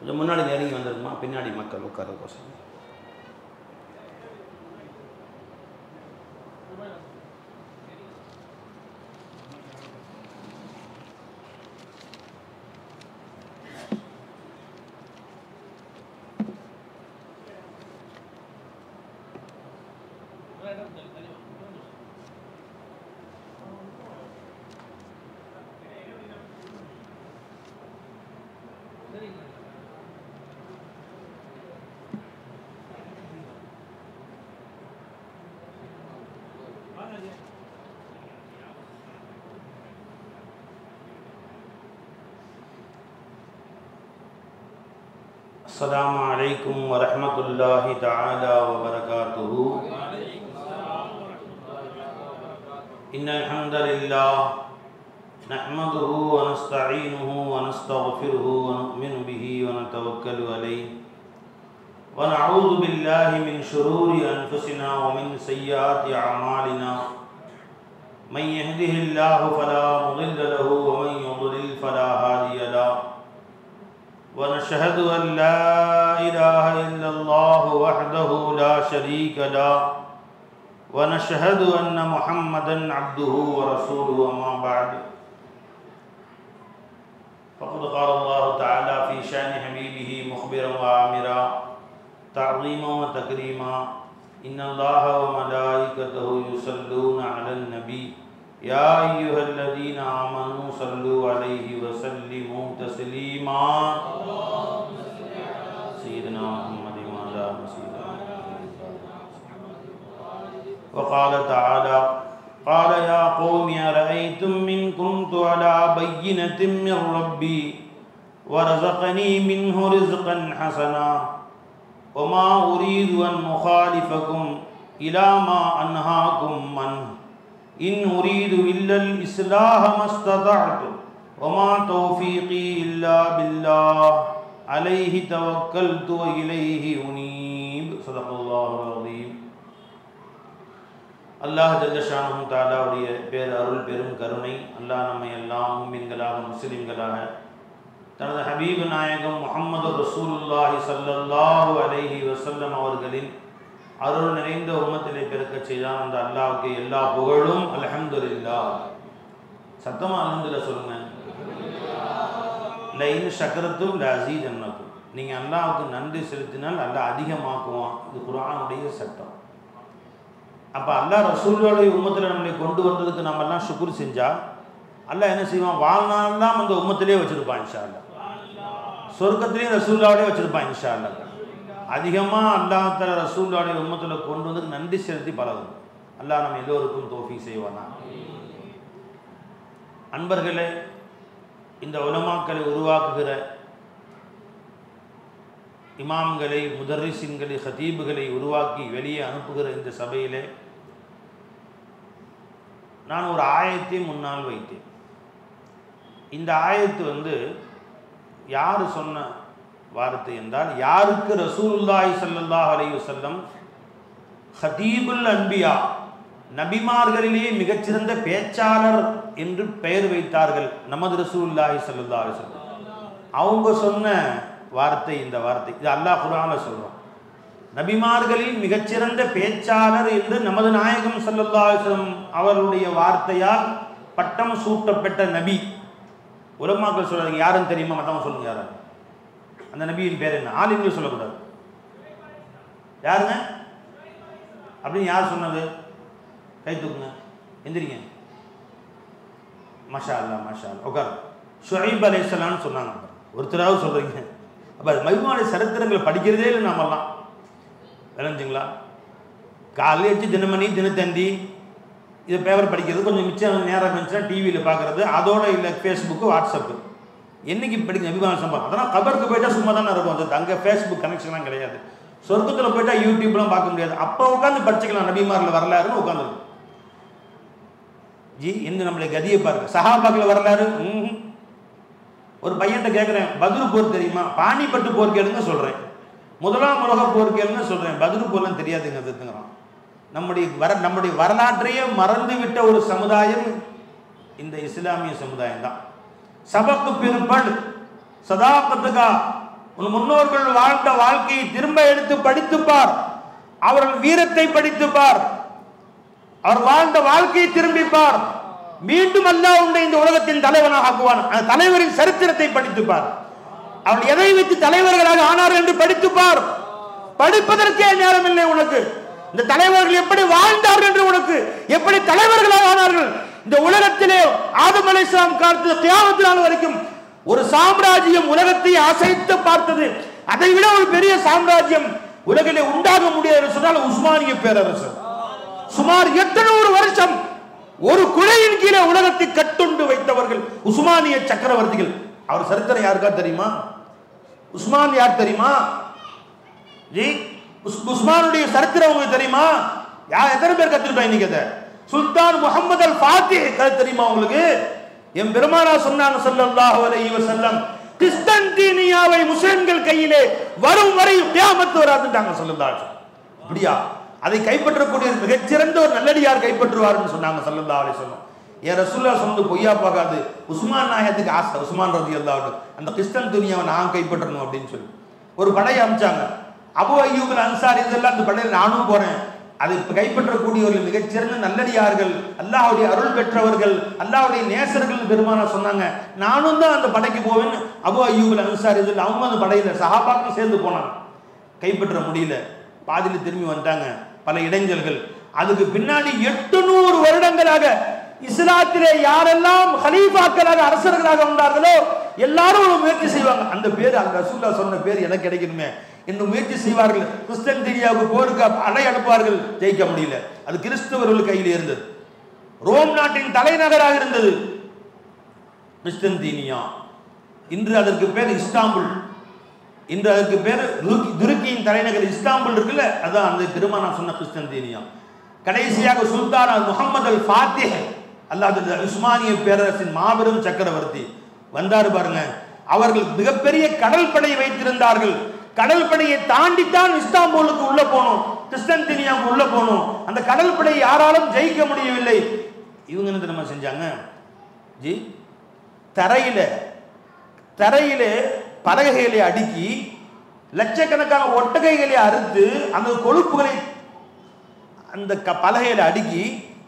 கொஞ்சம் முன்னாடி நெருங்கி வந்துருக்குமா, பின்னாடி மக்கள் உட்காரக்கோசம். السلام عليكم ورحمة الله تعالى وبركاته. إن الحمد لله نحمده ونستعينه ونستغفره ونؤمن به ونتوكل عليه ونعوذ بالله من شرور أنفسنا ومن سيئات أعمالنا. من يهده الله فلا مضل له ومن يضلل فلا هادي له. ونشهد أن لا إله إلا الله وحده لا شريك له ونشهد أن محمدا عبده ورسوله. أما بعد فقد قال الله تعالى في شأن حبيبه مخبرا وآمرا تعظيما وتكريما إن الله وملائكته يصلون على النبي يا أيها الذين آمنوا صلوا عليه وسلموا تسليما. سيدنا محمد وعلى آله وصحبه. وقال تعالى قال يا قوم أرأيتم إن كنت على بينة من ربي ورزقني منه رزقا حسنا وما أريد أن أخالفكم إلى ما أنهاكم عنه إن أريد إلا الإصلاح ما استطعت وما توفيقي إلا بالله عليه توكلت وإليه أنيب. صدق الله العظيم. அல்லாஹ் ஜல்ல ஷானஹு தஆலாவுடைய பேரருள் பெரும் கருணை, அல்லாஹ் நம்மை எல்லாம் முஃமின்களாக முஸ்லிம்களாக தனது ஹபீப் நாயகம் முஹம்மது ரசூலுல்லாஹி ஸல்லல்லாஹு அலைஹி வஸல்லம் அவர்களின் அருள் நிறைந்த உம்மத்திலே பிறக்க செய்தான். அந்த அல்லாஹ்வுக்கு எல்லா புகழும். அல்ஹம்துலில்லாஹ். சத்தமா அல்ஹம்துலில்லாஹ் சொல்லுங்க. லைன் ஷக்கரத்தும் லஅஸீதன்னக்கும். நீங்கள் அல்லாஹ்வுக்கு நன்றி செலுத்தினால் அல்லாஹ் அதிகமாக்குவான். இது குர்ஆனுடைய சட்டம். அப்போ அல்லாஹ் ரசூலுடைய உம்மத்தில் நம்மளை கொண்டு வந்ததுக்கு நம்ம எல்லாம் ஷுக்ர் செஞ்சால் அல்லாஹ் என்ன செய்வான், வாழ்நாளெல்லாம் அந்த உம்மத்திலே வச்சுருப்பான். இன்ஷா அல்லாஹ் சொர்க்கத்திலேயே ரசூலுல்லாவோடய வச்சுருப்பான். இன்ஷா அல்லாஹ் அதிகமாக அல்லாஹ் தஆலா ரசூலுல்லாஹ்வுடைய உம்மத்தில் கொண்டு வந்து நன்றி செலுத்தி பழகும். அல்லாஹ் நம்ம எல்லோருக்கும் தௌஃபீக் செய்வானா. அன்பர்களே, இந்த உலமாக்களை உருவாக்குகிற இமாம்களை, முதர்ரிசின்களை, ஹதீபுகளை உருவாக்கி வெளியே அனுப்புகிற இந்த சபையிலே நான் ஒரு ஆயத்தை முன்னால் வைத்தேன். இந்த ஆயத்து யார் சொன்ன வார்த்தை என்றால், யாருக்கு ரசூலுல்லாஹி ஸல்லல்லாஹு அலைஹி வஸல்லம் ஹதீபுல் அன்பியா, நபிமார்களிலேயே மிகச்சிறந்த பேச்சாளர் என்று பெயர் வைத்தார்கள் நமது ரசூலுல்லாஹி ஸல்லல்லாஹு அலைஹி வஸல்லம், அவங்க சொன்ன வார்த்தை இந்த வார்த்தை. இது அல்லாஹ் குர்ஆனில் சொல்றான். நபிமார்களில் மிகச்சிறந்த பேச்சாளர் என்று நமது நாயகம் ஸல்லல்லாஹு அலைஹி வஸல்லம் அவருடைய வார்த்தையால் பட்டம் சூட்டப்பட்ட நபி. உலமாக்கள் சொல்றாங்க, யாருன்னு தெரியுமா? மத்தவங்க சொல்லுங்க, யாரும் அந்த நபியின் பேர் என்ன? ஆலிம்கள் சொல்லக்கூடாது. யாருங்க அப்படின்னு யார் சொன்னது? கை தூக்குங்க, எந்திரிங்க. மாஷா அல்லாஹ், மாஷா அல்லாஹ். உட்காரு. ஷுஐப் அலைஹிஸ்ஸலாம்னு சொன்னாங்க. ஒருத்தராவது சொல்றீங்க. அப்போ அது மஜ்முஆவுடைய சரித்திரங்களை படிக்கிறதே இல்லை நாமெல்லாம். விளைஞ்சுங்களா? காலையில் வச்சு தினமணி, தினத்தந்தி, இது பேப்பர் படிக்கிறது, கொஞ்சம் மிச்சம் நேரம் இருந்துச்சுன்னா டிவியில் பார்க்குறது, அதோட இல்லை ஃபேஸ்புக்கு, வாட்ஸ்அப்பு. என்றைக்கு படிக்க நபிமான் சம்பவம். அதெல்லாம் கபருக்கு போயிட்டா சும்மா தானே இருக்கும். அது அங்கே ஃபேஸ்புக் கனெக்ஷன்லாம் கிடையாது. சொர்க்கத்தில் போயிட்டா யூடியூப்லாம் பார்க்க முடியாது. அப்போ உட்காந்து படிச்சுக்கலாம் நபிமாரில் வரலாறுன்னு உட்காந்துருக்கு. ஜி என்ன நம்மளை கதியை பாருங்க. சஹாபாக்கள் வரலாறு. ஒரு பையன்கிட்ட கேட்குறேன், பத்ரு போர் தெரியுமா? பானிபட்டு போர் கேளுங்க சொல்கிறேன். முதலாம் உலக போர் கேளுங்க சொல்கிறேன். பத்ரு போர்லாம் தெரியாதுங்க அதுங்கிறான். நம்முடைய வரலாற்றையே மறந்து விட்ட ஒரு சமுதாயம் இந்த இஸ்லாமிய சமுதாயம் தான். சபக்கு பிற்பாடு சதாக்கத்துக்கா உன் முன்னோர்கள் வாழ்ந்த வாழ்க்கையை திரும்ப எடுத்து படித்துப்பார், அவர்கள் வீரத்தை படித்துப்பார், அவர் வாழ்ந்த வாழ்க்கையை திரும்பிப்பார். மீண்டும் அல்லாஹ் உன்னை இந்த உலகத்தின் தலைவனாக ஆக்குவான். அந்த தலைவரின் சரித்திரத்தை படித்துப்பார். அவர்கள் எதை வைத்து தலைவர்களாக ஆனார் என்று படித்துப்பார். படிப்பதற்கே நேரம் இல்லை உனக்கு. இந்த தலைவர்கள் எப்படி வாழ்ந்தார்கள் என்று, உனக்கு எப்படி தலைவர்களாக ஆனார்கள். இந்த உலகத்திலே ஆதம் அலைஹிஸ்ஸலாம் காலத்து கியாமத் நாள் வரைக்கும் ஒரு சாம்ராஜ்யம் உலகத்தை அசைத்து பார்த்தது. அதை விட ஒரு பெரிய சாம்ராஜ்யம் உலகிலே உண்டாக முடியாது சொன்னால் உஸ்மானிய பேரரசு. சுமார் 800 வருஷம் ஒரு குடையின் கீழே உலகத்தை கட்டுண்டு வைத்தவர்கள் உஸ்மானிய சக்கரவர்த்திகள். அவர் சரித்திரம் யாருக்கா தெரியுமா? உஸ்மான் யார் தெரியுமா? ஜி, உஸ்மானுடைய சரித்திரம் உங்களுக்கு தெரியுமா? யார் எத்தனை பேர் கத்துக்கிட்டோம் இன்னைக்கு? சுல்தான் முகமது அல் ஃபாத்திஹ் தெரியுமா உங்களுக்கு? என் பெருமானா சொன்னாங்க ஸல்லல்லாஹு அலைஹி வஸல்லம், கிறிஸ்தீனியாவை முஸ்லிம்கள் கையிலே வரும் வரை கியாமத் வராதுன்றாங்க ஸல்லல்லாஹு அலைஹி வஸல்லம். அப்படியா? அதை கைப்பற்றக்கூடிய மிகச்சிறந்த ஒரு நல்லடியார் கைப்பற்றுவார்னு சொன்னாங்க ஸல்லல்லாஹு அலைஹி வஸல்லம். ஏன் ரசூலுல்லாஹ் சொன்னது பொய்யா பார்க்காது. உஸ்மான் நாயகத்துக்கு ஆசை, உஸ்மான் ரலியல்லாஹு அன்ஹு அந்த கிறிஸ்தீனியாவை நான் கைப்பற்றணும் அப்படின்னு சொல்லி ஒரு படையை அனுப்பிச்சாங்க. அபு அய்யூப் அல் அன்சாரி இதெல்லாம் அந்த படையில் நானும் போறேன். அதை கைப்பற்றக்கூடியவர்கள் மிகச்சிறந்த நல்லடியார்கள், அல்லாஹ்வுடைய அருள் பெற்றவர்கள், அல்லாஹ்வுடைய நேசர்கள் பெருமானா சொன்னாங்க. நானும் தான் அந்த படைக்கு போவேன்னு அபு அய்யூப் அல் அன்சாரி அவங்க அந்த படையில சஹாபாக்கள் சேர்ந்து போனாங்க. கைப்பற்ற முடியல, பாதியில் திரும்பி வந்துட்டாங்க. பல இடைஞ்சல்கள். அதுக்கு பின்னாடி 800 வருடங்களாக இஸ்லாத்திலே யாரெல்லாம் ஹலீஃபாக்களாக அரசர்களாக வந்தார்களோ எல்லாரும் ஒரு முயற்சி செய்வாங்க. அந்த பேர் அந்த ரசூலுல்லாஹ் சொன்ன பேர் எனக்கு கிடைக்கணுமே இன்னும் முயற்சி செய்வார்கள். கிறிஸ்தீனியாவுக்கு போருக்கு அலை அனுப்புவார்கள். ஜெயிக்க முடியல. அது கிறிஸ்தவர்கள் கையில் இருந்தது. ரோம் நாட்டின் தலைநகராக இருந்தது கிறிஸ்தீனியா. இன்று அதற்கு பேர் இஸ்தாம்புல். இன்று அதற்கு பேர் துருக்கியின் தலைநகர் இஸ்தாம்புல் இருக்குல்ல, அதான் அந்த பெருமானா சொன்ன கிறிஸ்தீனியா. கடைசியாக சுல்தான் முகமது அல் ஃபாத்திஹ், அல்லாஹ் உஸ்மானிய பேரரசின் மாபெரும் சக்கரவர்த்தி வந்தாரு பாருங்க. அவர்கள் மிகப்பெரிய கடல் படை வைத்திருந்தார்கள். கடல் படையை தாண்டித்தான் இஸ்தாம்பூலுக்கு உள்ள போனோம், கிறிஸ்தீனியாவுக்கு உள்ள போனோம். அந்த கடல் படை யாராலும் ஜெயிக்க முடியவில்லை. இவங்க என்ன தெரியுமா செஞ்சாங்க ஜி? தரையிலே பலகைகளை அடுக்கி லட்சக்கணக்கான ஒட்டகைகளை அறுத்து அந்த கொழுப்புகளை அந்த பலகையில அடுக்கி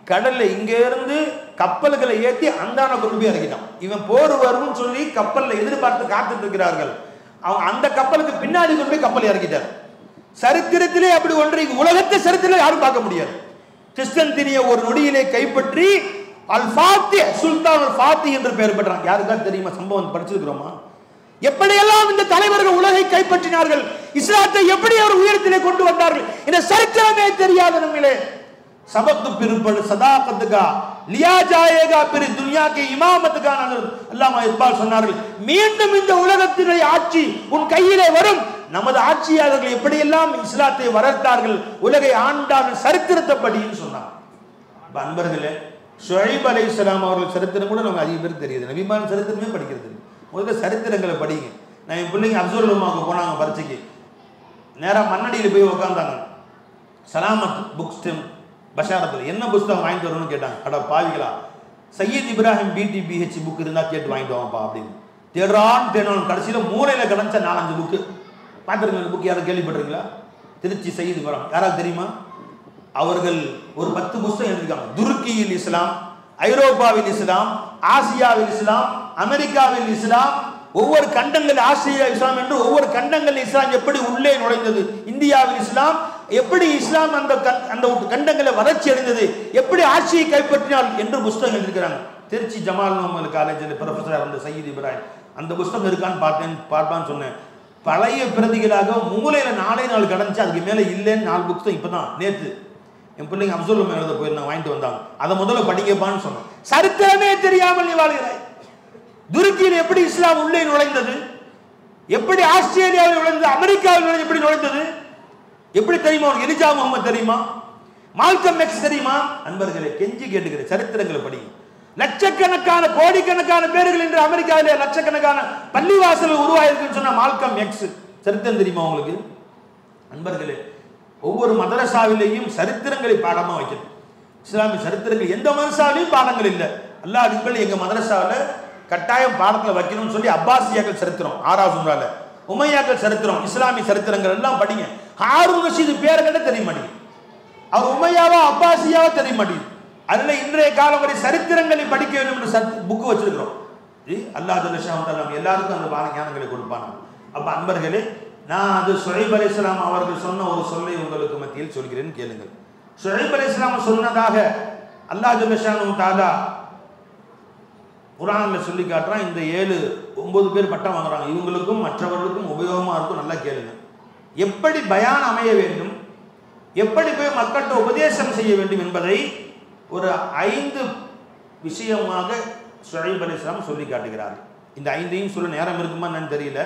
கடல்ல இங்க இருந்து கப்பல்களை ஏற்றி அந்தான கொண்டு போய் இறக்கிட்டான். இவன் போர் வரும்னு சொல்லி கப்பல்ல எதிர்பார்த்து காத்துட்டு இருக்கிறார்கள். அவங்க அந்த கப்பலுக்கு பின்னாடி கொண்டு போய் கப்பல் இறக்கிட்டார். சரித்திரத்திலே அப்படி ஒன்றை உலகத்தை சரித்திரத்தில் யாரும் பார்க்க முடியாது. கிறிஸ்தீனியா ஒரு நொடியிலே கைப்பற்றி அல் ஃபாத்திஹ், சுல்தான் அல் ஃபாத்திஹ் என்று பெயர் பெற்றான். யாருக்கா தெரியுமா? சம்பவம் படிச்சிருக்கிறோமா? எப்படியெல்லாம் இந்த தலைவர்கள் உலகை கைப்பற்றினார்கள், இஸ்லாத்தை எப்படி அவர் உயரத்திலே கொண்டு வந்தார்கள், இந்த சரித்திரமே தெரியாத நம்மளே. சபத்து பிற்படு சதாகத்துக்கா லியா ஜாயேகா பிற துனியா கே இமாமத்துக்கான அல்லாமா இக்பால் சொன்னார்கள், மீண்டும் இந்த உலகத்தினுடைய ஆட்சி உன் கையிலே வரும். நமது ஆட்சியாளர்கள் எப்படியெல்லாம் இஸ்லாத்தை வளர்த்தார்கள், உலகை ஆண்டார்கள், சரித்திரத்தை படின்னு சொன்னார். அன்பர்களே, ஷுஐப் அலைஹிஸ்ஸலாம் அவர்கள் சரித்திரம் கூட நமக்கு அதிக பேர் தெரியுது. நபிமான சரித்திரமே படிக்கிறது. முதல்ல சரித்திரங்களை படிங்க. நான் என் பிள்ளைங்க அப்சல் உலமாவுக்கு போனாங்க பரீட்சைக்கு. நேராக மண்ணடியில் போய் உட்காந்தாங்க. சலாமத் புக் ஸ்டெம் பஷாரத்தில் என்ன புஸ்தகம் வாங்கிட்டு வரணும்னு கேட்டாங்க. அட பாவிகளா, சையத் இப்ராஹிம் BTBH புக் இருந்தால் கேட்டு வாங்கிட்டு வாங்கப்பா அப்படின்னு தேடுறான்னு தேடணும். கடைசியில் மூலையில் கிடச்ச 4-5 புக்கு பார்த்துருங்க. இந்த புக் யாரும் கேள்விப்பட்டிருக்கீங்களா? திருச்சி சையத் இப்ராஹிம் யாராவது தெரியுமா? அவர்கள் ஒரு 10 புஸ்தகம் எழுதியிருக்காங்க. துருக்கியில் இஸ்லாம், ஐரோப்பாவில் இஸ்லாம், ஆசியாவில் இஸ்லாம், அமெரிக்காவில் இஸ்லாம், ஒவ்வொரு கண்டங்கள் ஆசியா இஸ்லாம் என்று ஒவ்வொரு கண்டங்கள் இஸ்லாம் எப்படி உள்ளே நுழைந்தது, இந்தியாவில் இஸ்லாம் எப்படி இஸ்லாம் அந்த கண்டங்களை வளர்ச்சி அடைந்தது, எப்படி ஆட்சியை கைப்பற்றினார் என்று புஸ்தகம் எழுதியிருக்கிறாங்க. திருச்சி ஜமால் முஹம்மது காலேஜில் ப்ரொஃபஸர் அந்த சையத் இப்ராஹிம். அந்த புஸ்தகம் இருக்கான்னு பார்ப்பான்னு சொன்னேன். பழைய பிரதிகளாக மூலையில் 4 கிடந்துச்சு. அதுக்கு மேலே இல்லைன்னு 4 புக்ஸ் இப்போ தான் நேற்று என் பிள்ளைங்க அப்சல் உலமா எழுத போயிருந்தாங்க, வாங்கிட்டு வந்தாங்க. அதை முதல்ல படிக்கப்பான்னு சொன்னேன். சரித்திரமே தெரியாமல் நீ வாழ்கிறாய். துருக்கியில் எப்படி இஸ்லாம் உள்ளே நுழைந்தது, எப்படி ஆஸ்திரேலியாவில் நுழைந்தது, அமெரிக்காவில் எப்படி நுழைந்தது, எப்படி தெரியுமா? உனக்கு எலிஜா முகமது தெரியுமா? மால்கம் எக்ஸ் தெரியுமா? அன்பர்களே, கெஞ்சி கேட்டுக்கிற சரித்திரங்களை படிங்க. லட்சக்கணக்கான கோடிக்கணக்கான பேர்கள் இன்று அமெரிக்காவிலே லட்சக்கணக்கான பள்ளிவாசல் உருவாயிருக்குன்னு சொன்ன மால்கம் எக்ஸ் சரித்திரம் தெரியுமா உங்களுக்கு? அன்பர்களே, ஒவ்வொரு மதரசாவிலேயும் சரித்திரங்களை பாடமா வைக்கணும். இஸ்லாமிய சரித்திரங்கள் எந்த மதரசாவிலையும் பாடங்கள் இல்லை. அல்லாஹ் அதுக்கு எங்க மதரசாவில் கட்டாயம் பாடத்தில் வைக்கணும்னு சொல்லி அப்பாசியாக்கள் சரித்திரம் 6வது நூறால உமையாக்கள் சரித்திரம், இஸ்லாமிய சரித்திரங்கள் எல்லாம் படிங்க. ஹாரூன் ரஷீது பேரை கண்ட தெரிய மாட்டேங்குது, அவர் உமையாவா அப்பாசியாவா தெரிய மாட்டேங்குது. அதுல இன்றைய காலம் வரை சரித்திரங்களை படிக்க வேண்டும் என்று புக்கு வச்சிருக்கிறோம். அல்லாஹ் ஜல்ல ஷானஹு எல்லாருக்கும் அந்த பால ஞானங்களை கொடுப்பாங்க. அப்ப அன்பர்களே, நான் அது ஷுஐப் அலைஹிஸ்ஸலாம் அவர்கள் சொன்ன ஒரு சொல்லை உங்களுக்கு மத்தியில் சொல்கிறேன், கேளுங்கள். ஷுஐப் அலைஹிஸ்ஸலாம் சொன்னதாக அல்லாஹ் ஜல்ல ஷானஹு தஆலா குர்ஆன்ல சொல்லி காட்டுறான். இந்த 7-9 பேர் பட்டம் வாங்குறாங்க, இவங்களுக்கும் மற்றவர்களுக்கும் உபயோகமா இருக்கும். நல்லா கேளுங்க. எப்படி பயான் அமைய வேண்டும், எப்படி போய் மக்கள்கிட்ட உபதேசம் செய்ய வேண்டும் என்பதை ஒரு 5 விஷயமாக ஷுஐப் அலைஹிஸ்ஸலாம் சொல்லி காட்டுகிறார்கள். இந்த 5ஐயும் சொல்ல நேரம் இருக்குமா என்னன்னு தெரியல,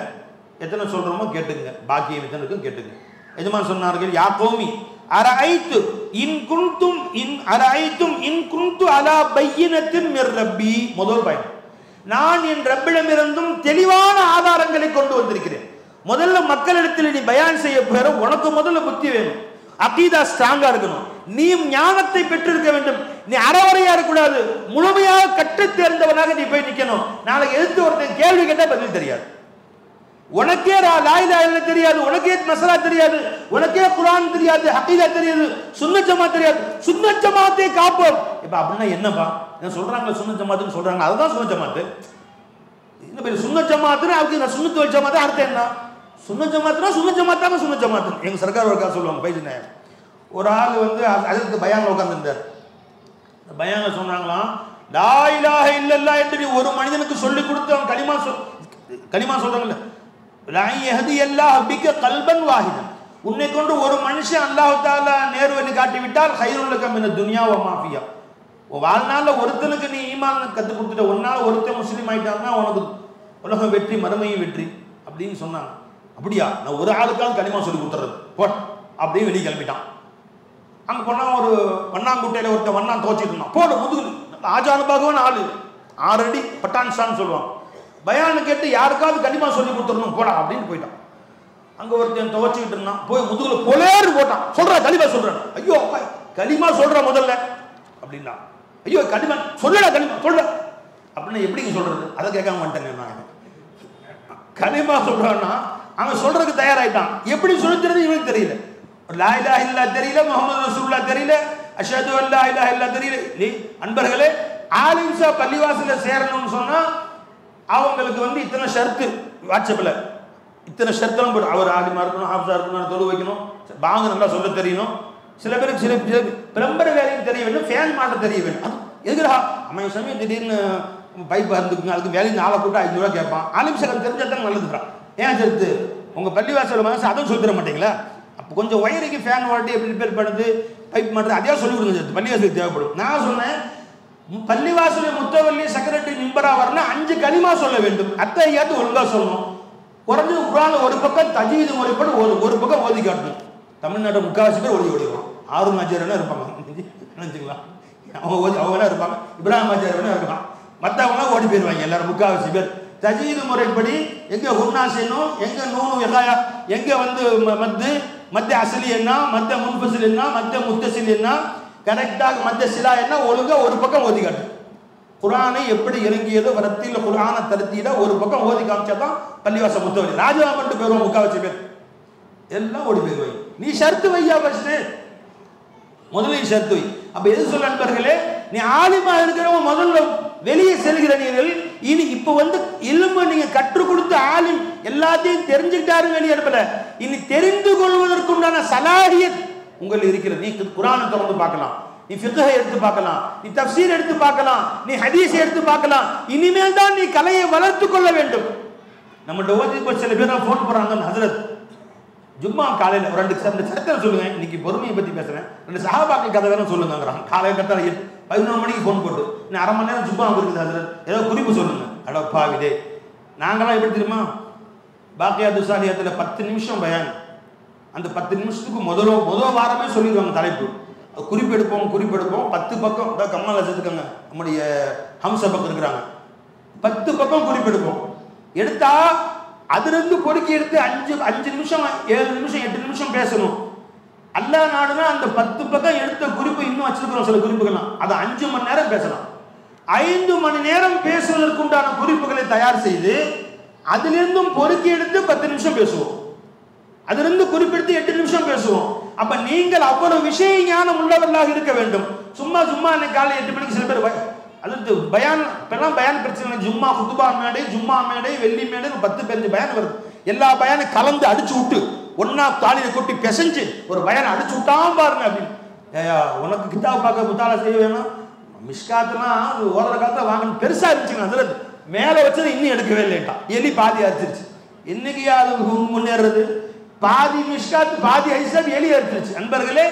எத்தனை சொல்றோமோ கேட்டுங்க, பாக்கியம் எத்தனை இருக்கும் கேட்டுங்க. எஜமான் சொன்னார்கள், யா கௌமி அரஐத்து இன் குன்து அலா பையினத்தின் மிர் ரப்பி. முதல் பயன், நான் என் ரப்பிடமிருந்தும் தெளிவான ஆதாரங்களை கொண்டு வந்திருக்கிறேன். முதல்ல மக்களிடத்தில் நீ பயான் செய்ய போற, உனக்கு முதல்ல புத்தி வேணும், அகீதா ஸ்ட்ராங்கா இருக்கணும், நீயும் ஞானத்தை பெற்றிருக்க வேண்டும். நீ அறவரையா இருக்கக்கூடாது, முழுமையாக கற்று தேர்ந்தவனாக நீ போய் நிக்கணும். நாளைக்கு எதிர்த்து ஒருத்தன் கேள்வி கேட்டா பதில் தெரியாது, உனக்கே லா இலாஹா இல்லல்லாஹ் தெரியாது, உனக்கே மஸலா தெரியாது, உனக்கே குர்ஆன் தெரியாது, அகீதா தெரியாது, சுன்னத் ஜமாத் தெரியாது. சுன்னத் ஜமாத்தை காப்போம். இப்ப அப்படின்னா என்னப்பா என்ன சொல்றாங்க, சுன்னத் ஜமாத்னு சொல்றாங்க, அதுதான் சுன்னத் ஜமாத். என்ன பேர் சுன்னத் ஜமாத்னா? அதுக்கு சுன்னத் வல் ஜமாத் அர்த்தம் என்ன? சுன்னத் ஜமாத்னா சுன்னத் ஜமாத்தாங்க, சுன்னத் ஜமாத். எங்க சர்க்கார் ஒருக்கா சொல்லுவாங்க, பைஜினே ஒரு ஆள் வந்து அதுக்கு பயான்ல உட்கார்ந்திருந்தார். பயான்ல சொன்னாங்களாம், லா இலாஹா இல்லல்லாஹ் என்று நீ ஒரு மனிதனுக்கு சொல்லி கொடுத்து அவன் கலிமா சொல்றாங்கல்ல, லா யஹ்தி அல்லாஹ் பிக கல்பன் வாஹிதன், உன்னை கொண்டு ஒரு மனுஷன் அல்லாஹ் தஆலா நேர்வழி காட்டி விட்டால் கைருல் லக மின துன்யா வ மா ஃபியா. வாழ்நாள்ல ஒருத்தனுக்கு நீ ஈமான் கத்து கொடுத்துட்ட, ஒன்னால ஒருத்தன் முஸ்லீம் ஆயிட்டான்னா உனக்கு உலகம் வெற்றி, மறுமையும் வெற்றி அப்படின்னு சொன்னாங்க. அப்படியா, நான் ஒரு ஆளுக்காவது கலிமா சொல்லி கொடுத்துறது போட் அப்படியே வெளியே கிளம்பிட்டான். அங்க போனா ஒரு வண்ணாங்குட்டையில ஒருத்தன் வண்ணான் துவச்சிட்டு இருந்தான், போட முதுகு ஆஜானுபாகவன் ஆளு 6 அடி பட்டான்சான்னு சொல்லுவாங்க. பயானு கேட்டு யாருக்காவது கலிமா சொல்லி கொடுத்துடணும் போடா அப்படின்னு போயிட்டான். அங்க ஒருத்தன் துவச்சிக்கிட்டு இருந்தான், போய் முதுகுல பொலேறு போட்டான், சொல்ற கலிமா சொல்றேன். ஐயோ கலிமா சொல்ற முதல்ல அப்படின்னா, ஐயோ கலிமா சொல்லடா, கலிமா சொல்ற அப்படின்னு எப்படிங்க சொல்றது? அதை கேட்காம வந்துட்டேங்க நான். கலிமா சொல்றான்னா அவன் சொல்றதுக்கு தயாராயிட்டான், எப்படி சொல்லுறது இவனுக்கு தெரியல. லா இலாஹா இல்லல்லாஹ் தெரியல, முஹம்மது ரசூலுல்லாஹ் தெரியல, அஷ்ஹது அன் லா இலாஹா இல்லல்லாஹ் தெரியல. அன்பர்களே, ஆலிம்ஸா பள்ளிவாசல்ல சேரணும்னு சொன்னா அவங்களுக்கு வந்து இத்தனை ஷர்த்து, வாட்ஸ்அப்ல இத்தனை ஷர்த்தெல்லாம் போட்டு, அவர் ஆலிமா இருக்கணும், ஹாஃபிஸா இருக்கணும், தொழு வைக்கணும், பாங்க நல்லா சொல்ல தெரியணும், சில பேருக்கு சில பிரம்பர வேலையும் தெரிய வேண்டும், ஃபேன் மாட்ட தெரிய வேண்டும். அது எதுக்குறா அவன் சமயம் திடீர்னு பைப் இருந்துக்குங்க, அதுக்கு வேலைக்கு நாளை போட்டு 500 ரூபா கேட்பான். ஆலிம்ஸாக்கள் தெரிஞ்சாதான் நல்லதுக்கிறான். ஏன் சேர்த்து உங்க பள்ளிவாசல் மனசு அதுவும் சொல்லி தர மாட்டீங்களா? அப்போ கொஞ்சம் ஒயரிக்கு ஃபேன் வாட்டி எப்படி ரிப்பேர் பண்ணுறது, பைப் மாட்டுறது, அதையா சொல்லி கொடுங்க சேர்த்து, பள்ளிவாசலுக்கு தேவைப்படும். நான் சொன்னேன், பள்ளிவாசல முத்தவல்லி செக்ரட்டரி நிம்பரா வரணும், 5 கலிமா சொல்ல வேண்டும், அத்தையாத்து ஒழுங்கா சொல்லணும், குறைஞ்சது குர்ஆன்ல ஒரு பக்கம் தஜ்வீது முறைப்படி ஒரு பக்கம் ஓதி காட்டணும். தமிழ்நாடு முக்காவாசி பேர் ஓடிடுவான். ஆரூன் ஆச்சாரியனா இருப்பாங்க நினைச்சுக்கலாம், அவங்க இருப்பாங்க, இப்ராஹிம் ஆச்சாரியனா இருப்பான், மற்றவங்களாம் ஓடி போயிடுவாங்க எல்லாரும் முக்காவாசி பேர். தஜ்வீது முறைப்படி எங்க ஹுன்னா செய்யணும், எங்க நூனு வெகாயா, எங்க வந்து மத்த அசலி என்ன, மத்த முன்ஃபசில் என்ன, மத்த முத்தசில் என்ன, கரெக்டாக மத்த சிலா என்ன, ஒழுங்கா ஒரு பக்கம் ஓதி காட்டு. குர்ஆனை எப்படி இறங்கியதோ வரத்தில குர்ஆனை தரத்தில ஒரு பக்கம் ஓதி காமிச்சாதான் பள்ளிவாச முத்தவலி. ராஜா மட்டும் போயிருவோம் முக்காவாசி பேர், எல்லாம் ஓடி போயிருவாங்க. நீ ஷர்த்து வையா, ஃபர்ஸ்ட் முதல்ல நீ ஷர்த்து வை. அப்ப எது சொல்ல நண்பர்களே, நீ ஆலிமா இருக்கிறவங்க முதல்ல வெளியே செல்கிற நீங்கள் இனி இப்ப வந்து இல்ம நீங்க கற்றுக் கொடுத்து ஆலிம் எல்லாத்தையும் தெரிஞ்சுக்கிட்டாருங்க, நீ இடத்துல இனி தெரிந்து கொள்வதற்குண்டான சலாஹியத் உங்களுக்கு இருக்கிறது. நீ குர்ஆனை திறந்து பார்க்கலாம், நீ ஃபிக்ஹை எடுத்து பார்க்கலாம், நீ தஃப்சீர் எடுத்து பார்க்கலாம், நீ ஹதீஸ் எடுத்து பார்க்கலாம். இனிமேல் தான் நீ கலையை வளர்த்து கொள்ள வேண்டும். நம்ம ஓதி இப்போ சில பேர் ஃபோன் போடுறாங்க, ஹஜ்ரத் ஜும்மா காலையில் 2 சரித்திரம் சொல்லுங்க, இன்னைக்கு பொறுமையை பத்தி பேசுறேன், 2 சஹாபாக்கள் கதை வேணும் சொல்லுங்கிறாங்க. காலையில் கத்தால 11 மணிக்கு ஃபோன் போட்டு, இன்னும் அரை மணி நேரம் ஜும்மா இருக்குது ஹஜ்ரத், ஏதோ குறிப்பு சொல்லுங்க. அடப்பா விதே, நாங்களாம் எப்படி தெரியுமா, பாக்கியாத்து சாலியாத்துல 10 நிமிஷம் பயான், அந்த 10 நிமிஷத்துக்கு முதல் வாரமே சொல்லிடுவாங்க தலைப்பு, குறிப்பெடுப்போம் 10 பக்கம். கம்மல் வச்சுருக்காங்க, நம்முடைய ஹம்ச பக்கம் இருக்கிறாங்க, 10 பக்கம் குறிப்பெடுப்போம். எடுத்தா அதிலிருந்து பொறுக்கி எடுத்து 5 நிமிஷம் 7 நிமிஷம் 8 நிமிஷம் பேசணும். அல்லாஹ் நாடுனா அந்த 10 பக்கம் எடுத்த குறிப்பு இன்னும் வச்சிருக்கிறோம், சில குறிப்புகள்லாம் அதை 5 மணி நேரம் பேசலாம். 5 மணி நேரம் பேசுவதற்குண்டான குறிப்புகளை தயார் செய்து அதிலிருந்தும் பொறுக்கி எடுத்து 10 நிமிஷம் பேசுவோம், அதிலிருந்து குறிப்பிட்டு 8 நிமிஷம் பேசுவோம். அப்ப நீங்கள் அவ்வளவு விஷய ஞானம் உள்ளவர்களாக இருக்க வேண்டும். சும்மா அன்னைக்கு காலை 8 மணிக்கு சில பேர் அது பயான், இப்பெல்லாம் பயான் பிரச்சனை, ஜும்மா குதுபா மேடை, ஜும்மா மேடை, வெள்ளி மேடை, 10 பயான் வருது. எல்லா பயானை கலந்து அடிச்சு விட்டு ஒன்னா தாலியை கொட்டி பிசைஞ்சு ஒரு பயான் அடிச்சு விட்டாம பாருங்க அப்படின்னு. உனக்கு கிதாப் பார்க்க முத்தாலா செய்ய வேணும், மிஷ்காத்தெல்லாம் ஓடுற காலத்துல வாங்கணும், பெருசா இருந்துச்சுங்க, அதுல மேல வச்சது இன்னும் எடுக்கவே இல்லைட்டா, எலி பாதி அரிச்சிருச்சு. இன்னைக்கு அது முன்னேறது, பாதி மிஷ்காத் பாதி ஐஸ்லாம் எலி அரிச்சிருச்சு. அன்பர்களே,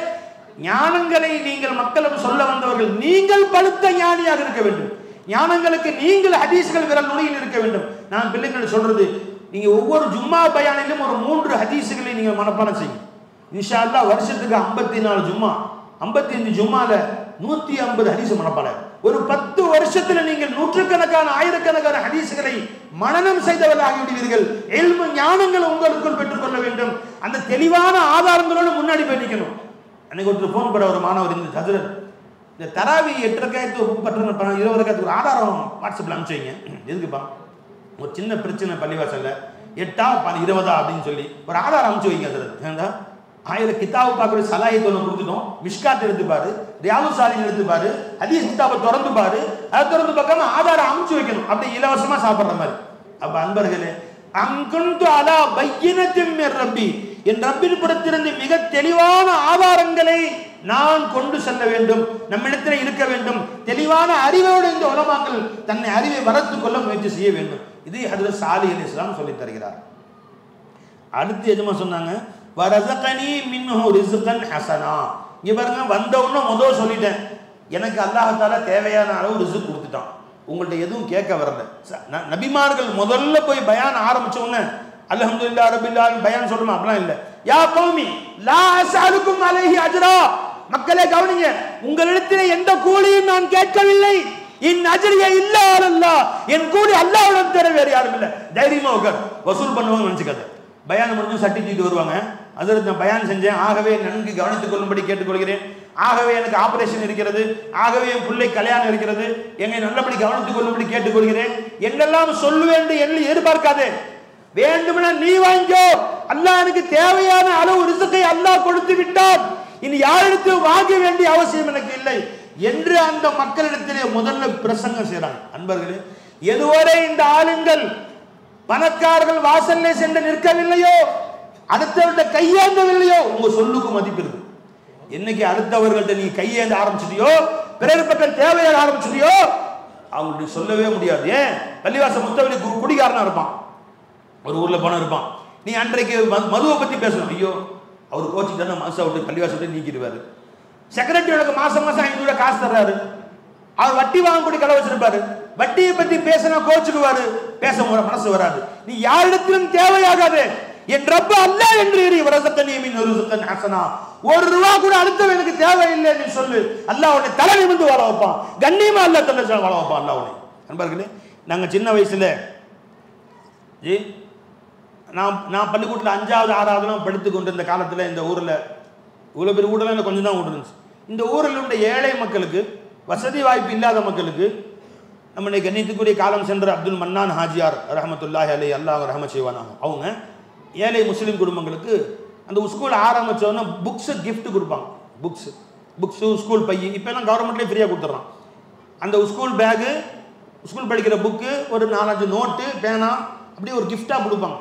ஞானங்களை நீங்கள் மக்களும் சொல்ல வந்தவர்கள், நீங்கள் பழுத்த ஞானியாக இருக்க வேண்டும். ஞானங்களுக்கு நீங்கள் ஹதீஸ்கள் விரல் நுனியில் இருக்க வேண்டும். நான் பிள்ளைங்கள் சொல்றது, நீங்க ஒவ்வொரு ஜும்மா பயானிலும் ஒரு 3 ஹதீஸ்களை நீங்க மனப்பாடம் செய்யுங்க. இன்ஷா அல்லாஹ் வருஷத்துக்கு 54 ஜும்மா, 55 ஜும்மால 150 ஹதீஸ் மனப்பாடம். ஒரு 10 வருஷத்துல நீங்கள் நூற்றுக்கணக்கான ஆயிரக்கணக்கான ஹதீஸ்களை மனனம் செய்தவர்களாகி விடுவீர்கள். இல்மு ஞானங்கள் உங்களுக்குள் பெற்றுக்கொள்ள வேண்டும். அந்த தெளிவான ஆதாரங்களோடு முன்னாடி போய் நிற்கணும். அன்னைக்கு ஒருத்தர் ஃபோன் பண்ண ஒரு மாணவர், இந்த ஹஜ்ரத் இந்த தராவி 8 ரக்காயத்து 20 ரக்காயத்துக்கு ஒரு ஆதாரம் வாட்ஸ்அப்பில் அனுப்பிச்சு வைங்க. எதுக்குப்பா? ஒரு சின்ன பிரச்சனை பள்ளிவாசல்ல 8 20 அப்படின்னு சொல்லி ஒரு ஆதாரம் அனுப்பிச்சு வைங்க. ஹஜ்ரத் ஏண்டா 1000 கிதாபு பார்க்குற சலாயத்தை ஒன்று கொடுத்துட்டோம், மிஷ்காத் எடுத்துப்பாரு, ரியாது சாலின் எடுத்துப்பாரு, ஹதீஸ் கிதாபை திறந்து பாரு, அதை திறந்து பார்க்காம ஆதாரம் அனுப்பிச்சு வைக்கணும், அப்படி இலவசமா சாப்பிட்ற மாதிரி. அப்ப அன்பர்களே, அங்குந்து அலா பையினத்தின் மிர் ரப்பி, என் ரப்பின் புறத்திலிருந்து மிக தெளிவான ஆதாரங்களை நான் கொண்டு செல்ல வேண்டும், நம்மிடத்தில் இருக்க வேண்டும். தெளிவான அறிவோடு இந்த உலமாக்கள் தன்னை அறிவை வளர்த்துக் கொள்ள முயற்சி செய்ய வேண்டும். இது ஹஜ்ரத் சாலிஹ் அலைஹிஸ்ஸலாம் சொல்லி தருகிறார். அடுத்து எதுமா சொன்னாங்க, வரஸகனி மின்ஹு ரிஸ்கன் ஹஸனா. இங்க பாருங்க, வந்த உடனே முதல் சொல்லிட்டேன், எனக்கு அல்லாஹ் தஆலா தேவையான அளவு ரிஸ்க் கொடுத்துட்டான், உங்கள்ட்ட எதுவும் கேட்க வரல. நபிமார்கள் முதல்ல போய் பயான் ஆரம்பிச்ச உடனே அல்ஹம்துலில்லாஹ் ரப்பில் ஆலமீன் பயான் சொல்லணும் அப்படிலாம் இல்லை. யா கௌமி லா அஸ்அலுக்கும் அலைஹி அஜ்ரா, மக்களே கவனிங்க, உங்களிடத்திலே எந்த கூலியும் நான் கேட்கவில்லை. இன் அஜ்ரிய இல்லா அலல்லாஹ், என் கூலி அல்லாஹ்விடம் தவிர வேறு யாரும் இல்லை. தைரியமா உட்கார், வசூல் பண்ணுவாங்க நினைச்சுக்காத. பயான் முடிஞ்சு சர்டிஃபிகேட் வருவாங்க, அதில் நான் பயான் செஞ்சேன், ஆகவே நன்கு கவனித்துக் கொள்ளும்படி கேட்டுக்கொள்கிறேன், ஆகவே எனக்கு ஆபரேஷன் இருக்கிறது, ஆகவே என் பிள்ளை கல்யாணம் இருக்கிறது, என்னை நல்லபடி கவனித்துக் கொள்ளும்படி கேட்டுக்கொள்கிறேன் என்றெல்லாம் சொல்லுவேன் என்று எதிர்பார்க்காதே. வேண்டுமென நீ வாங்கிக்கோ, அல்லாஹ் எனக்கு தேவையான அளவு ரிஸ்கை அல்லாஹ் கொடுத்து விட்டான், இனி யாரிடத்தில் வாங்க வேண்டிய அவசியம் எனக்கு இல்லை என்று அந்த மக்களிடத்திலே முதல்ல பிரசங்கம் செய்றாங்க. அன்பர்களே, எதுவரை இந்த ஆளுங்கள் பணக்காரர்கள் வாசல்ல சென்று நிற்கவில்லையோ, அடுத்தவர்கிட்ட கையேந்தவில்லையோ, உங்க சொல்லுக்கு மதிப்பு இருக்கு. என்னைக்கு அடுத்தவர்கள்ட்ட நீ கையேந்த ஆரம்பிச்சிட்டியோ, பிறர் பக்கம் தேவையாக ஆரம்பிச்சிட்டியோ, அவங்களுக்கு சொல்லவே முடியாது. ஏன்? பள்ளிவாசல் முத்தவழி குடிகாரனா இருப்பான், ஒரு ஊர்ல போன இருப்பான், நீ அன்றைக்கு மதுவை பத்தி பேசணும், ஐயோ அவர் கோச்சிட்டு தானே மாசம் விட்டு பள்ளிவாசல் விட்டு நீக்கிடுவாரு. செக்ரட்டரியோட மாசம் 500 காசு தர்றாரு, அவர் வட்டி வாங்கக்கூடிய கடை வச்சிருப்பாரு, வட்டியை பத்தி பேசினா கோச்சுக்குவாரு, பேச மனசு வராது. நீ யாரிடத்திலும் தேவையாகாது, என் ரப்ப அல்லாஹ் என்று வரஸகனி மின் ரிஸ்கன் ஹஸனா, ₹1 கூட அடுத்தவனுக்கு தேவையில்லை நீ சொல்லு, அல்லாஹ் உன்னை தலை நிமிர்ந்து வாழ வைப்பான், கண்ணியமா அல்லாஹ் தன்னை வாழ வைப்பான் அல்லாஹ் உன்னை. அன்பர்களே, நாங்க சின்ன வயசுல ஜி நான் பள்ளிக்கூடத்தில் 5வது 6வதுலாம் படித்து கொண்டிருந்த காலத்தில் இந்த ஊரில் இவ்வளோ பெரிய ஊரெல்லாம் கொஞ்சம் தான் ஊர் இருந்துச்சு. இந்த ஊரில் உள்ள ஏழை மக்களுக்கு, வசதி வாய்ப்பு இல்லாத மக்களுக்கு, நம்முடைய கண்ணியத்துக்குரிய காலம் சென்ற அப்துல் மன்னான் ஹாஜியார் ரஹமத்துல்லாஹி அலைஹி, அல்லாஹ் ரஹமத் செய்வானாக, அவங்க ஏழை முஸ்லீம் குடும்பங்களுக்கு அந்த ஸ்கூல் ஆரம்பித்தோன்னா புக்ஸு கிஃப்ட் கொடுப்பாங்க. புக்ஸு ஸ்கூல் பை இப்போலாம் கவர்மெண்ட்லேயே ஃப்ரீயாக கொடுத்துட்றான். அந்த ஸ்கூல் பேகு, ஸ்கூல் படிக்கிற புக்கு, ஒரு 4-5 நோட்டு, பேனா, அப்படியே ஒரு கிஃப்டாக கொடுப்பாங்க.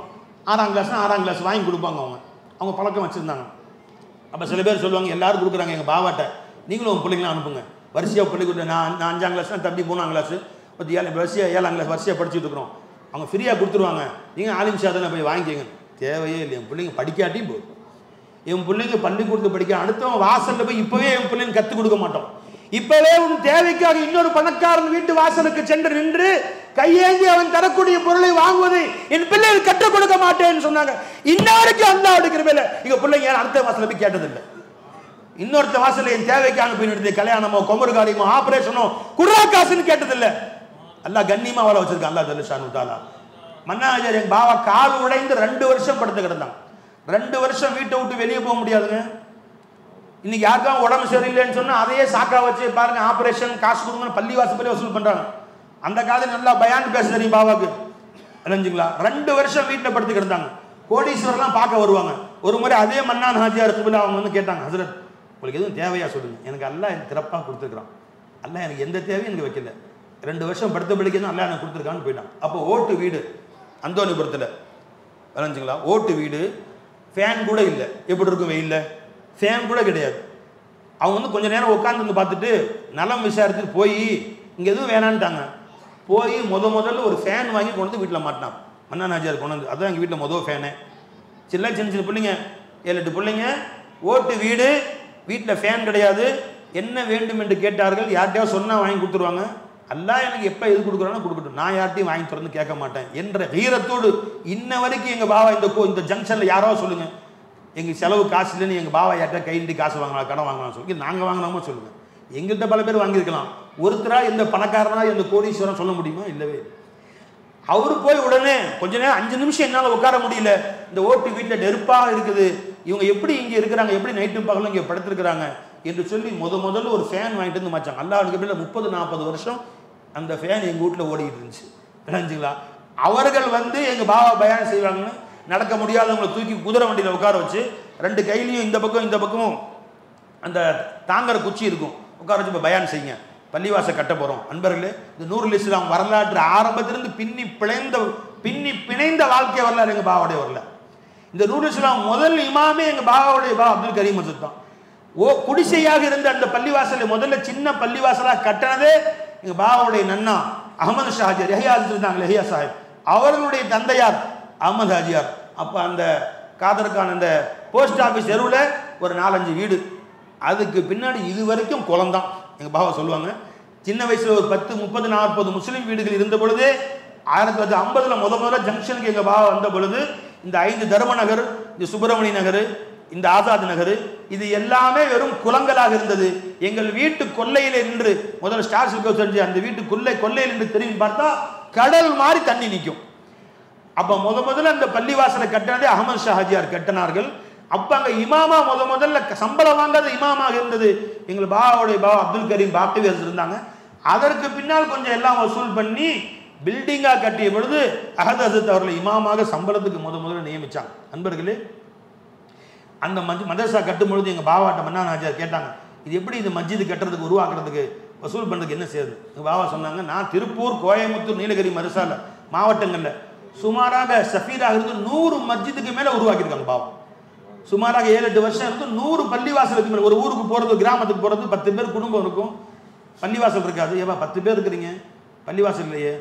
6ஆம் கிளாஸ் வாங்கி கொடுப்பாங்க. அவங்க பழக்கம் வச்சுருந்தாங்க. அப்போ சில பேர் சொல்லுவாங்க, எல்லாரும் கொடுக்குறாங்க எங்கள் பாவாட்ட, நீங்களும் உங்கள் பிள்ளைங்களாம் அனுப்புங்க, வரிசையாக பள்ளிக்கூட. நான் 5ஆம் கிளாஸ்னா தம்பி 3ஆம் கிளாஸ், 7ஆம் கிளாஸ் வரிசையாக படிச்சுட்டு இருக்கிறோம். அவங்க ஃப்ரீயாக கொடுத்துருவாங்க, நீங்கள் ஆலிம் ஷாதனை போய் வாங்கிக்கங்க. தேவையே இல்லை, என் பிள்ளைங்க படிக்காட்டியும் போதும். என் பிள்ளைங்க பள்ளிக்கூடத்து படிக்க, அடுத்தவன் வாசலில் போய் இப்போவே என் பிள்ளைங்க கற்றுக் கொடுக்க மாட்டோம். இப்போவே உன் தேவைக்காக இன்னொரு பணக்காரன் வீட்டு வாசலுக்கு சென்று நின்று கையேந்தி அவன் தரக்கூடிய பொருளை வாங்குவதை என் பிள்ளைகள் கற்றுக் கொடுக்க மாட்டேன்னு சொன்னாங்க. இன்னொருக்கு அல்லாஹ் எடுக்கிற மேல எங்க பிள்ளைங்க அடுத்த வாசல போய் கேட்டதில்லை. இன்னொருத்த வாசல என் தேவைக்கு அனுப்பி கல்யாணமோ கொமரு காரியமோ ஆபரேஷனோ குர்ரா காசுன்னு கேட்டதில்லை. அல்லாஹ் கண்ணியமா வாழ வச்சிருக்கான் அல்லாஹ் ஜல்லஷானு தஆலா. மன்னாஜர் எங்க பாவா கால் உடைந்து 2 வருஷம் படுத்து கிடந்தாங்க. 2 வருஷம் வீட்டை விட்டு வெளியே போக முடியாதுங்க. இன்னைக்கு யாருக்காவது உடம்பு சரியில்லைன்னு சொன்னா அதையே சாக்கா வச்சு பாருங்க, ஆபரேஷன் காசு கொடுங்கன்னு பள்ளி வாசல் வசூல் பண்றாங்க. அந்த காலத்தில் நல்லா பயான் பேச தெரியும் பாபாக்கு. இல்லைங்களா? 2 வருஷம் வீட்டில் படுத்து கிடந்தாங்க. கோடீஸ்வரர்லாம் பார்க்க வருவாங்க. ஒரு முறை அதே மன்னான் ஹாஜியார் கிபிலா அவங்க வந்து கேட்டாங்க, ஹசரத் உங்களுக்கு எதுவும் தேவையா சொல்லுங்க, எனக்கு அல்லாஹ் எனக்கு திறப்பாக கொடுத்துருக்குறான், அல்லாஹ் எனக்கு எந்த தேவையும் எனக்கு வைக்கல, 2 வருஷம் படுத்த படிக்க தான் அல்லாஹ் எனக்கு கொடுத்துருக்கான்னு போயிட்டான். அப்போ ஓட்டு வீடு அந்தோனிபுரத்தில் இல்லைங்களா, ஓட்டு வீடு, ஃபேன் கூட இல்லை. எப்படி இருக்கும் வெயில்ல? ஃபேன் கூட கிடையாது. அவங்க வந்து கொஞ்சம் நேரம் உட்காந்து பார்த்துட்டு நலம் விசாரிச்சுட்டு போய் இங்கே எதுவும் வேணான்ட்டாங்க. போய் முதல்ல ஒரு ஃபேன் வாங்கி கொண்டு வந்து வீட்டில் மாட்டினான். மன்னான் ஹாஜியார் கொண்டு வந்து, அதுதான் எங்கள் வீட்டில் முதல் ஃபேனு. சின்ன சின்ன பிள்ளைங்க, 7-8 பிள்ளைங்க, ஓட்டு வீடு, வீட்டில் ஃபேன் கிடையாது. என்ன வேண்டும் என்று கேட்டார்கள். யார்கிட்டயாவது சொன்னால் வாங்கி கொடுத்துருவாங்க. அல்லாஹ் எனக்கு எப்போ எது கொடுக்குறானோ கொடுக்கட்டும், நான் யார்ட்டையும் வாங்கி திறந்து கேட்க மாட்டேன் என்ற வீரத்தோடு இன்ன வரைக்கும் எங்கள் பாவா இந்த ஜங்ஷனில் யாராவது சொல்லுங்கள், எங்கள் செலவு காசு இல்லைன்னு எங்கள் பாவா யார்கிட்ட கைண்டி காசு வாங்கலாம், கடன் வாங்கலாம் சொல்லி நாங்கள் வாங்கினாமோ சொல்லுங்கள். எங்கள்கிட்ட பல பேர் வாங்கியிருக்கலாம். ஒருத்தராக எந்த பணக்காரனா எந்த கோடீஸ்வரன் சொல்ல முடியுமா? இல்லவே. அவரு போய் உடனே கொஞ்ச நேரம் 5 நிமிஷம் என்னால் உட்கார முடியல, இந்த ஓட்டு வீட்டில் நெருப்பாக இருக்குது, இவங்க எப்படி இங்கே இருக்கிறாங்க, எப்படி நைட்டு பகலும் இங்கே படுத்துருக்குறாங்க என்று சொல்லி முதல்ல ஒரு ஃபேன் வாங்கிட்டு வந்து மாச்சாங்க. அல்லாஹ்வுக்கு எப்படி 30-40 வருஷம் அந்த ஃபேன் எங்கள் வீட்டில் ஓடிக்கிட்டு இருந்துச்சு. விளைஞ்சுங்களா? அவர்கள் வந்து எங்கள் பாபா பயான் செய்வாங்கன்னு நடக்க முடியாதவங்களை தூக்கி குதிரை வண்டியில் உட்கார வச்சு 2 கையிலையும் இந்த பக்கமும் அந்த தாங்கற குச்சி இருக்கும், உட்கார வச்சு இப்போ பயான் செய்யுங்க, பள்ளிவாசல் கட்ட போகிறோம். அன்பர்களே, இந்த நூருல் இஸ்லாம் வரலாற்று ஆரம்பத்திலிருந்து பின்னி பிணைந்த வாழ்க்கை வரலாறு எங்கள் பாபாவுடைய வரலாறு. இந்த நூருல் இஸ்லாம் முதல் இமாமே எங்கள் பாபாவுடைய அப்துல் கரீம் மசூத் தான். குடிசையாக இருந்த அந்த பள்ளிவாசலை முதல்ல சின்ன பள்ளிவாசலாக கட்டினதே எங்கள் பாபாவுடைய நன்னா அகமது ஷாஹியார், யஹ்யா இருந்தாங்க, யஹ்யா சாஹிப், அவர்களுடைய தந்தையார் அகமது ஹாஜியார். அப்போ அந்த காதருக்கான அந்த போஸ்ட் ஆஃபீஸ் தெருவில் ஒரு 4-5 வீடு, அதுக்கு பின்னாடி இது வரைக்கும் குளம்தான். எங்கள் பாபா சொல்லுவாங்க, சின்ன வயசில் ஒரு 10-30-40 முஸ்லீம் வீடுகள் இருந்த பொழுது 1950 முதல்ல ஜங்ஷனுக்கு எங்கள் பாபா வந்த பொழுது இந்த 5 தர்ம நகர், இந்த சுப்பிரமணிய நகர், இந்த ஆசாத் நகர், இது எல்லாமே வெறும் குளங்களாக இருந்தது. எங்கள் வீட்டு கொல்லையில் நின்று முதல்ல ஸ்டார் சில்கோ செஞ்சு அந்த வீட்டு கொல்லையில் நின்று திரும்பி பார்த்தா கடல் மாதிரி தண்ணி நிற்கும். அப்போ முதல்ல அந்த பள்ளிவாசலை கட்டினதே அகமது ஷாஹியார் கட்டினார்கள். அப்போ அங்கே இமாமா முதல்ல சம்பளம் வாங்காத இமாமாக இருந்தது எங்கள் பாபாவுடைய அப்துல் கரீம் பாக்டிவியர்ஸ் இருந்தாங்க. அதற்கு பின்னால் கொஞ்சம் எல்லாம் வசூல் பண்ணி பில்டிங்காக கட்டிய பொழுது அஹத் ஹசரத் அவர்களை இமாமாக சம்பளத்துக்கு முதல்ல நியமித்தாங்க. நண்பர்களே, அந்த மதரசா கட்டும் பொழுது எங்கள் பாபாட்ட மன்னான் ஹாஜியார் கேட்டாங்க, இது எப்படி இந்த மஸ்ஜிது கட்டுறதுக்கு உருவாக்குறதுக்கு வசூல் பண்ணுறதுக்கு என்ன செய்யுது? எங்கள் பாபா சொன்னாங்க, நான் திருப்பூர், கோயம்புத்தூர், நீலகிரி மதரசாவில் மாவட்டங்களில் சுமாராக சஃபீராக இருந்து 100 மஸ்ஜிதுக்கு மேலே உருவாக்கியிருக்காங்க. பாபா சுமாராக 7-8 வருஷம் இருந்து 100 பள்ளிவாசலுக்கு மேலே. ஒரு ஊருக்கு போகிறது, கிராமத்துக்கு போகிறது, 10 பேர் குடும்பம் இருக்கும், பள்ளிவாசல் இருக்காது. ஏப்பா 10 பேர் இருக்கிறீங்க, பள்ளிவாசல் இல்லையே,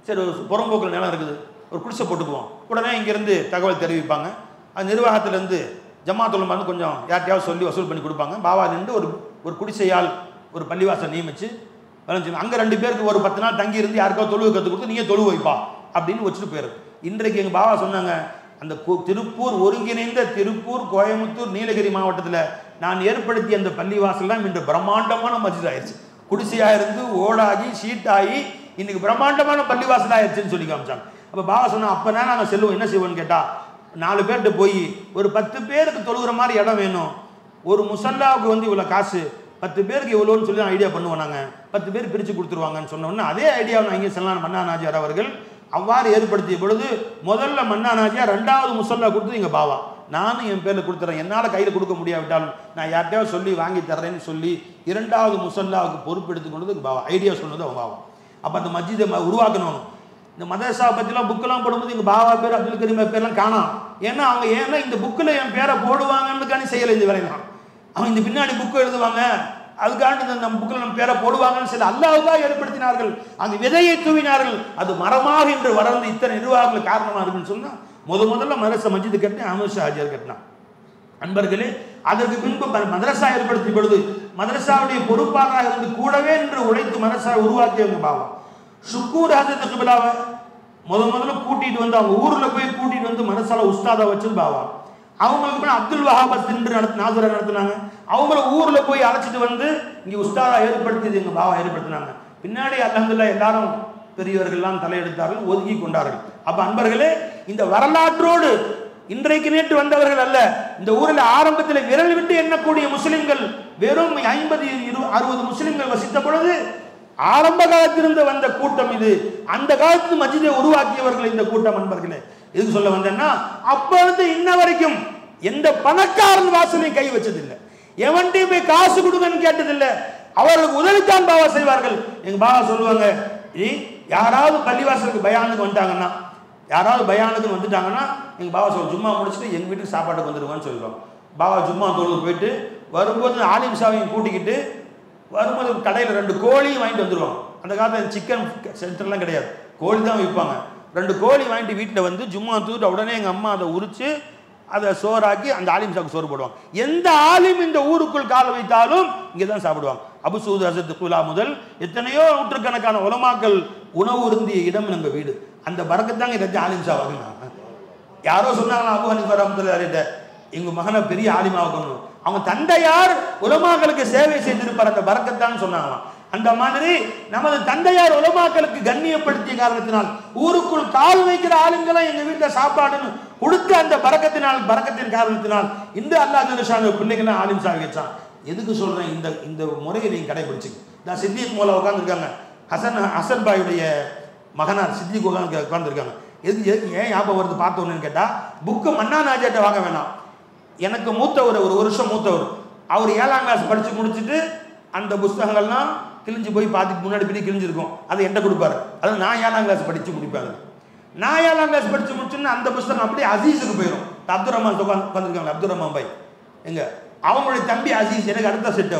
சரி ஒரு புறம்போக்கில் நிலம் இருக்குது, ஒரு குடிசை போட்டுக்குவோம். உடனே இங்கேருந்து தகவல் தெரிவிப்பாங்க. அது நிர்வாகத்திலேருந்து ஜமாத்துல் வந்து கொஞ்சம் யார்ட்டையாவது சொல்லி வசூல் பண்ணி கொடுப்பாங்க. பாபா நின்று ஒரு குடிசையால் ஒரு பள்ளிவாசல் நியமித்து வளைஞ்சுங்க. அங்கே 2 பேருக்கு ஒரு 10 நாள் தங்கி இருந்து யாருக்காவது தொழுவு கற்றுக் கொடுத்து நீங்கள் தொழுவு வைப்பா அப்படின்னு வச்சுட்டு போயிரு. இன்றைக்கு எங்கள் பாபா சொன்னாங்க, அந்த திருப்பூர் ஒருங்கிணைந்த திருப்பூர், கோயம்புத்தூர், நீலகிரி மாவட்டத்தில் நான் ஏற்படுத்திய அந்த பள்ளிவாசல்லாம் இன்று பிரம்மாண்டமான மஸ்ஜித் ஆயிடுச்சு. குடிசையாக இருந்து ஓடாகி ஷீட்டாகி இன்னைக்கு பிரம்மாண்டமான பள்ளிவாசல் ஆயிடுச்சுன்னு சொல்லி காமிச்சாங்க. அப்போ பாபா சொன்னால், அப்போ தான் நாங்கள் செல்வோம், என்ன செய்வோன்னு கேட்டால் 4 பேர்கிட்ட போய் ஒரு 10 பேருக்கு தொழுகிற மாதிரி இடம் வேணும், ஒரு முசல்லாவுக்கு வந்து இவ்வளோ காசு, 10 பேருக்கு இவ்வளோன்னு சொல்லி நான் ஐடியா பண்ணுவோம், நாங்கள் 10 பேர் பிரித்து கொடுத்துருவாங்கன்னு சொன்னோன்னா அதே ஐடியாவை நான் இங்கே சொல்லலாம். மன்னான் ஹாஜியார் அவர்கள் அவ்வாறு ஏற்படுத்திய பொழுது முதல்ல மன்னான் ஹாஜியார் 2வது முசல்லா கொடுத்து எங்கள் பாபா, நானும் என் பேரில் கொடுத்துறேன், என்னால் கையில் கொடுக்க முடியாவிட்டாலும் நான் யார்கிட்டயாவது சொல்லி வாங்கி தர்றேன்னு சொல்லி 2வது முசல்லாவுக்கு பொறுப்பெடுத்து கொண்டது பாபா, ஐடியா சொன்னது அவங்க பாபா. அப்போ அந்த மஸ்ஜிதை உருவாக்கணும். இந்த மதரசா பற்றிலாம் புக்கெல்லாம் போடும்போது எங்கள் பாபா பேர், அப்துல் கரீம் பேர்லாம் காணாம். ஏன்னா அவங்க இந்த புக்கில் என் பேரை போடுவாங்கன்னுக்கானே செய்யலை. இந்த வேலையெல்லாம் அவங்க இந்த பின்னாடி புக்கு எழுதுவாங்க, அதுக்காண்டு நம்ம புக்கில் நம்ம பேரை போடுவாங்கன்னு சில அல்லாஹ்தான் ஏற்படுத்தினார்கள். அந்த விதையை தூவினார்கள், அது மரமாக இன்று வளர்ந்து இத்தனை நிர்வாகங்கள் காரணமாக இருக்குன்னு சொன்னால் முதல்ல மதரசா மஸ்ஜிது கட்டின அகமது ஷாஹியார் கட்டினான். அன்பர்களே, அதற்கு பின்பு மதரசா ஏற்படுத்திய பொழுது மதரசாவுடைய பொறுப்பாளராக இருந்து கூடவே என்று உழைத்து மதரசா உருவாக்கியவங்க பாபா. ஷுக்கூர் ஹஜரத் கிபிலாவை முதல்ல கூட்டிட்டு வந்து அவங்க ஊரில் போய் கூட்டிட்டு வந்து மதரசால உஸ்தாதா வச்சது பாபா. அவங்களுக்கு பின்ன அப்துல் வஹாப் என்று நாசரா நடத்தினாங்க. அவங்கள ஊரில் போய் அழைச்சிட்டு வந்து இங்கே உஸ்தாதா ஏற்படுத்தியது எங்கள் பாபா ஏற்படுத்தினாங்க. பின்னாடி அல்ஹம்துலில்லாஹ் எல்லாரும் பெரியவர்கள்லாம் தலையெடுத்தார்கள், ஒதுக்கி கொண்டார்கள். அப்போ அன்பர்களே, இந்த வரலாற்றோடு இன்றைக்கு நேற்று வந்தவர்கள் அல்ல. இந்த ஊரில் ஆரம்பத்தில் விரல் விட்டு எண்ணக்கூடிய முஸ்லிம்கள் வெறும் 50-60 முஸ்லிம்கள் வசித்த பொழுது ஆரம்ப காலத்திலிருந்து வந்த கூட்டம் இது. அந்த காலத்தில் மஸ்ஜிதை உருவாக்கியவர்கள் இந்த கூட்டம். நண்பர்களே, எதுக்கு சொல்ல வந்தேன்னா, அப்ப இருந்து இன்ன வரைக்கும் எந்த பணக்காரன் வாசலையும் கை வச்சதில்லை, எவன்டையும் போய் காசு கொடுங்கன்னு கேட்டதில்லை. அவர்களுக்கு உதவித்தான் பாவா செய்வார்கள். எங்க பாவா சொல்லுவாங்க, யாராவது பள்ளிவாசலுக்கு பயானுக்கு வந்துட்டாங்கன்னா, யாராவது பயானுக்கு வந்துட்டாங்கன்னா எங்க பாவா சொல்ல, ஜும்மா முடிச்சுட்டு எங்க வீட்டுக்கு சாப்பாட்டுக்கு வந்துடுவான்னு சொல்லுவாங்க. பாவா ஜும்மா தொழுது போயிட்டு வரும்போது ஆலிம் சாவையும் கூட்டிக்கிட்டு வரும்போது கடையில் 2 கோழியும் வாங்கிட்டு வந்துடுவாங்க. அந்த காலத்தில் சிக்கன் சென்டர்லாம் கிடையாது, கோழி தான் விற்பாங்க. 2 கோழி வாங்கிட்டு வீட்டில் வந்து ஜும்மா தூக்கிட்டு உடனே எங்கள் அம்மா அதை உரித்து அதை சோறாக்கி அந்த ஆலிம் சாவுக்கு சோறு போடுவாங்க. எந்த ஆலிம் இந்த ஊருக்குள் கால வைத்தாலும் இங்கே தான் சாப்பிடுவாங்க. அபு சூத் ஹசரத் குலா முதல் எத்தனையோ நூற்றுக்கணக்கான உலமாக்கள் உணவு இருந்திய இடம் நம்ம வீடு. அந்த பரக்கத்தாங்க இதை ஆலிம் சாவாங்க. யாரோ சொன்னாங்களா, அபு ஹனீஃபா ரஹ்மத்துல்லாஹி எங்க மகனை பெரிய ஆலிமாக்கணும், அவங்க தந்தையார் உலமாக்களுக்கு சேவை செய்திருப்பார், அந்த பரக்கத்தான் சொன்னாங்களாம். அந்த மாதிரி நமது தந்தையார் உலமாக்களுக்கு கண்ணியப்படுத்திய காரணத்தினால் ஊருக்குள் கால் வைக்கிற ஆளுங்களும் எங்க வீட்டில் சாப்பாடுன்னு கொடுத்து அந்த பரக்கத்தின் காரணத்தினால் இந்த அல்லாஹ் ஜல்ல பிள்ளைகளை ஆலிம் சாவி வச்சான். எதுக்கு சொல்றேன், இந்த முறையை நீங்க கடைபிடிச்சு. நான் சித்திக் மோலா உட்காந்துருக்காங்க, ஹசன் பாயுடைய மகனார் சித்திக் உட்காந்துருக்காங்க. ஏன் ஞாபகம் வருது பார்த்தோன்னு கேட்டா, புக்கு மன்னா நாஜாட்ட வாங்க வேணாம், எனக்கு மூத்தவர், ஒரு வருஷம் மூத்தவர், அவர் 7ஆம் கிளாஸ் படிச்சு முடிச்சுட்டு அந்த புஸ்தகங்கள்லாம் கிழிஞ்சு போய் பார்த்துட்டு முன்னாடி பிடி கிழிஞ்சிருக்கும், அதை என்கிட்ட கொடுப்பாரு. அது நான் 7ஆம் கிளாஸ் படிச்சு முடிப்பாங்க. நான் 7ஆம் கிளாஸ் படிச்சு முடிச்சுன்னா அந்த புஸ்தகம் அப்படியே அசீஸுக்கு போயிடும். அப்துல் ரஹ்மான் உட்காந்துருக்காங்க, அப்துல் ரஹ்மான் பாய் எங்க அவங்களுடைய தம்பி அசீஸ், எனக்கு அடுத்த செட்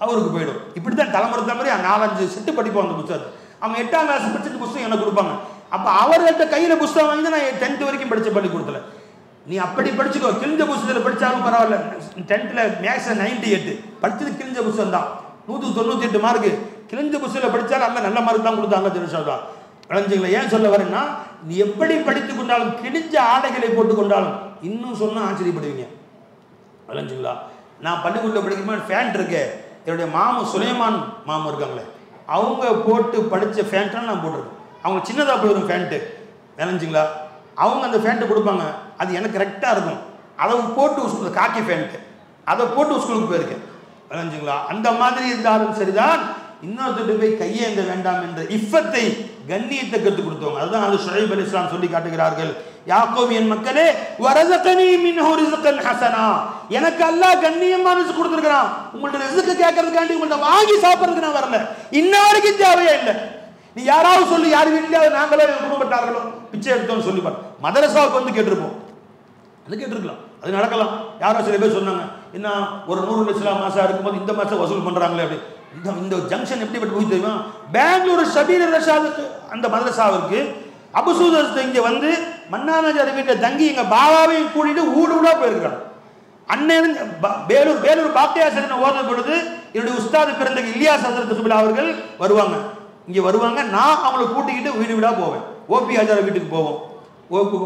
அவருக்கு போயிடும். இப்படித்தான் தலைமுறை 4-5 செட்டு படிப்போம் அந்த புத்தகத்தை. அவங்க 8ஆம் கிளாஸ் படிச்சுட்டு புஸ்தகம் எனக்கு கொடுப்பாங்க. அப்ப அவர்கள்ட்ட கையில புஸ்தகம் வாங்கி நான் 10th வரைக்கும் படிச்ச பள்ளிக்கூடத்துல. நீ அப்படி படிச்சுக்கோ, கிழிஞ்ச புஸ்தகத்தில் படிச்சாலும் பரவாயில்ல. 10th மேக்ஸ் 98 படிச்சது கிழிஞ்ச புஸ்தகம் தான், 198 மார்க்கு. கிழிஞ்ச புஸ்தகத்தில் படிச்சாலும் நல்ல மார்க் தான் கொடுத்தாங்க தெரிஞ்சுதான். விளைஞ்சிங்களா? ஏன் சொல்ல வரேன்னா, நீ எப்படி படித்து கொண்டாலும் கிழிஞ்ச ஆடைகளை போட்டு கொண்டாலும் இன்னும் சொன்னா ஆச்சரியப்படுவீங்க. விளைஞ்சிங்களா? நான் பள்ளிக்கூடத்தில் படிக்கும்போது ஃபேண்ட் இருக்கே, என்னுடைய மாமு சுலைமான் மாமு இருக்காங்களே, அவங்க போட்டு படித்த ஃபேண்ட்டாக நான் போட்டிருக்கேன். அவங்க சின்னதாக போயிடும் ஃபேண்ட்டு. விளைஞ்சிங்களா? அவங்க அந்த ஃபேண்ட்டு கொடுப்பாங்க, அது எனக்கு கரெக்டாக இருக்கும். அதை போட்டு ஸ்கூல் காக்கி ஃபேண்ட்டு, அதை போட்டு ஸ்கூலுக்கு போயிருக்கேன். விளைஞ்சிங்களா? அந்த மாதிரி இருந்தாலும் சரிதான், இன்னொருத்தட்டு போய் கையேந்த வேண்டாம் என்ற இஃபத்தை, கண்ணியத்தை கற்றுக் கொடுத்தவங்க. அதுதான் அது ஷுஐப் அலைஹிஸ்ஸலாம் சொல்லி காட்டுகிறார்கள். யாக்கோப் என் மக்களே, வரஸகனி மின்ஹு ரிஸ்கன் ஹஸனா, எனக்கு அல்லாஹ் கண்ணியமான ரிஸ்க் கொடுத்திருக்கான். உங்கள்ட்ட ரிஸ்க் கேட்கறதுக்காண்டி உங்கள்ட்ட வாங்கி சாப்பிட்றதுக்கு நான் வரல, இன்ன வரைக்கும் தேவையே இல்லை. நீ யாராவது சொல்லி, யார் வீட்டிலேயாவது நாங்களோ குடும்பத்தார்களோ பிச்சை எடுத்தோம்னு சொல்லி பாரு. மதரசாவுக்கு வந்து கேட்டிருப்போம், அது கேட்டிருக்கலாம், அது நடக்கலாம். யாரோ சில பேர் சொன்னாங்க, என்ன ஒரு 100 இஸ்லாம் மாசம் இருக்கும்போது இந்த மாசம் வசூல் பண்றாங்களே அப்படி. இந்த ஜங்ஷன் எப்படிப்பட்ட போய் தெரியுமா? பெங்களூர் ஷபீர் ரஷாதுக்கு அந்த மதரசாவிற்கு அபு சூத் இங்க வந்து மன்னானாஜார் வீட்டில் தங்கி எங்க பாபாவையும் கூட்டிட்டு ஊடா போயிருக்காங்க. அண்ணன் வேலூர் பாக்கியாசன் ஓதும் பொழுது என்னுடைய உஸ்தாது பிறந்த இலியாஸ் ஹசரத் சுபிலா அவர்கள் வருவாங்க, இங்கே வருவாங்க. நான் அவங்கள கூட்டிக்கிட்டு வீடு வீடாக போவேன். ஓபி ஆச்சார வீட்டுக்கு போவோம்,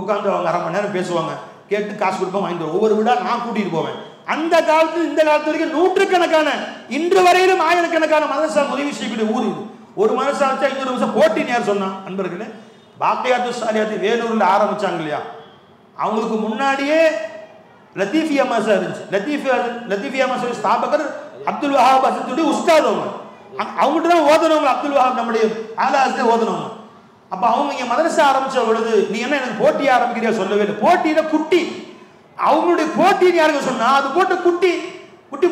உட்காந்து அவங்க 1/2 மணி நேரம் பேசுவாங்க, கேட்டு காசு கொடுப்போம், வாங்கிட்டு ஒவ்வொரு வீடாக நான் கூட்டிகிட்டு போவேன். அந்த காலத்தில் இந்த காலத்து வரைக்கும் நூற்றுக்கணக்கான, இன்று வரையிலும் ஆயிரக்கணக்கான மதரசா உதவி செய்யக்கூடிய ஊர் இது. ஒரு மதரசா வச்சா இன்னொரு வருஷம் போட்டின்னு யார் சொன்னா? அன்பர்களே, பாக்கியாத்து சாலியாத்து வேலூரில் ஆரம்பிச்சாங்க இல்லையா, அவங்களுக்கு முன்னாடியே லத்தீஃபியா மதரசா இருந்துச்சு. லத்தீஃபியா மதரசா ஸ்தாபகர் அப்துல் வஹாப் ஹசரத்துடைய உஸ்தாத். அவங்ககிட்ட தான் ஓதனவங்க, அப்துல் வஹாப் நம்முடைய ஆலாஸ்ல ஓதனவங்க. அப்ப அவங்க இங்க மதரசா ஆரம்பிச்ச பொழுது, நீ என்ன எனக்கு போட்டி ஆரம்பிக்கிறியா சொல்லவே இல்லை. போட்டியில குட்டி, அவங்களுடைய போட்டின்னு யாருங்க சொன்னா, அது போட்டு குட்டி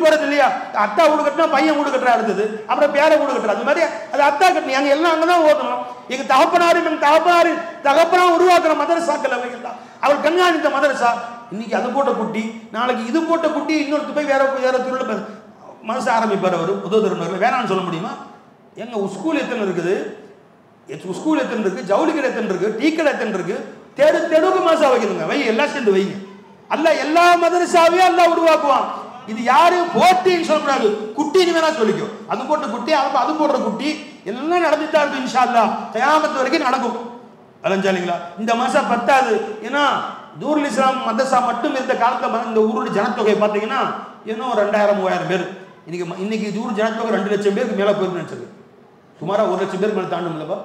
போறது இல்லையா? அத்தா வீடு கட்டினா பையன் வீடு கட்டுறா இருந்தது, அப்புறம் பேர வீடு கட்டுறா, அது மாதிரி அது அத்தா கட்டணும். எங்க எல்லாம் அங்கதான் ஓதணும். எங்க தகப்பனாரும் உருவாக்குற மதரசாக்கள் அவைகள் தான். அவர் கண்காணித்த மதரசா. இன்னைக்கு அது போட்ட குட்டி, நாளைக்கு இது போட்ட குட்டி, இன்னொருத்த போய் வேற துறையில மதரசா ஆரம்பிப்பார். அவர் உதவுறவர்கள் வேணான்னு சொல்ல முடியுமா? எங்க ஸ்கூல் எத்தனை இருக்குது, ஸ்கூல் எத்தனை இருக்கு, ஜவுளிக்கடை எத்தனை இருக்கு, டீக்கடை எத்தனை இருக்கு, தெருவுக்கு மதரசா வைக்கணுங்க. வை, எல்லாம் சேர்ந்து வைங்க. அல்ல எல்லா மதரசாவையும் அல்ல உருவாக்குவான். இது யாரும் போட்டின்னு சொல்லக்கூடாது, குட்டின்னு வேணா சொல்லிக்கும். அது போட்ட குட்டி, அது போடுற குட்டி எல்லாம் நடந்துட்டா இருக்கும். இன்ஷா அல்லாஹ் கியாமத் வரைக்கும் நடக்கும். அலஞ்சாலிங்களா? இந்த மாசம் 10வது. ஏன்னா தூருல் இஸ்லாம் மதரசா மட்டும் இருந்த காலத்துல இந்த ஊருடைய ஜனத்தொகை பார்த்தீங்கன்னா இன்னும் 2000-3000 பேர். இன்னைக்கு ஊர் ஜனத்தொகை 2 லட்சம் பேருக்கு மேல போயிருக்கு நினைச்சது. சுமாரா 1 லட்சம் பேருக்கு மேல தாண்டும் இல்லப்பா.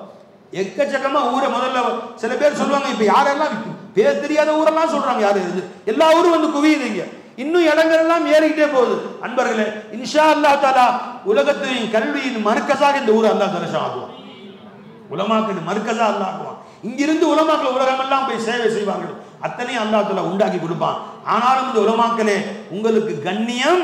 எக்கச்சக்கமா ஊரை முதல்ல சில பேர் சொல்லுவாங்க, இப்ப யாரெல்லாம் பேர் தெரியாத ஊரெல்லாம் சொல்றாங்க, யாரு இருந்து எல்லா ஊரும் வந்து குவியுதுங்க. இன்னும் இடங்கள் எல்லாம் ஏறிக்கிட்டே போகுது. அன்பர்களே, இன்ஷா அல்லாஹ் தஆலா உலகத்தின் கல்வியின் மர்கஸாக இந்த ஊர் அல்லாஹ் தஆலா ஆக்குவான். உலமாக்கள் மர்கஸா அல்லாஹ் ஆக்குவான். இங்கிருந்து உலமாக்கள் உலகமெல்லாம் போய் சேவை செய்வார்கள். அத்தனையும் அல்லாஹ் தஆலா உண்டாக்கி கொடுப்பான். ஆனாலும் இந்த உலமாக்களே, உங்களுக்கு கண்ணியம்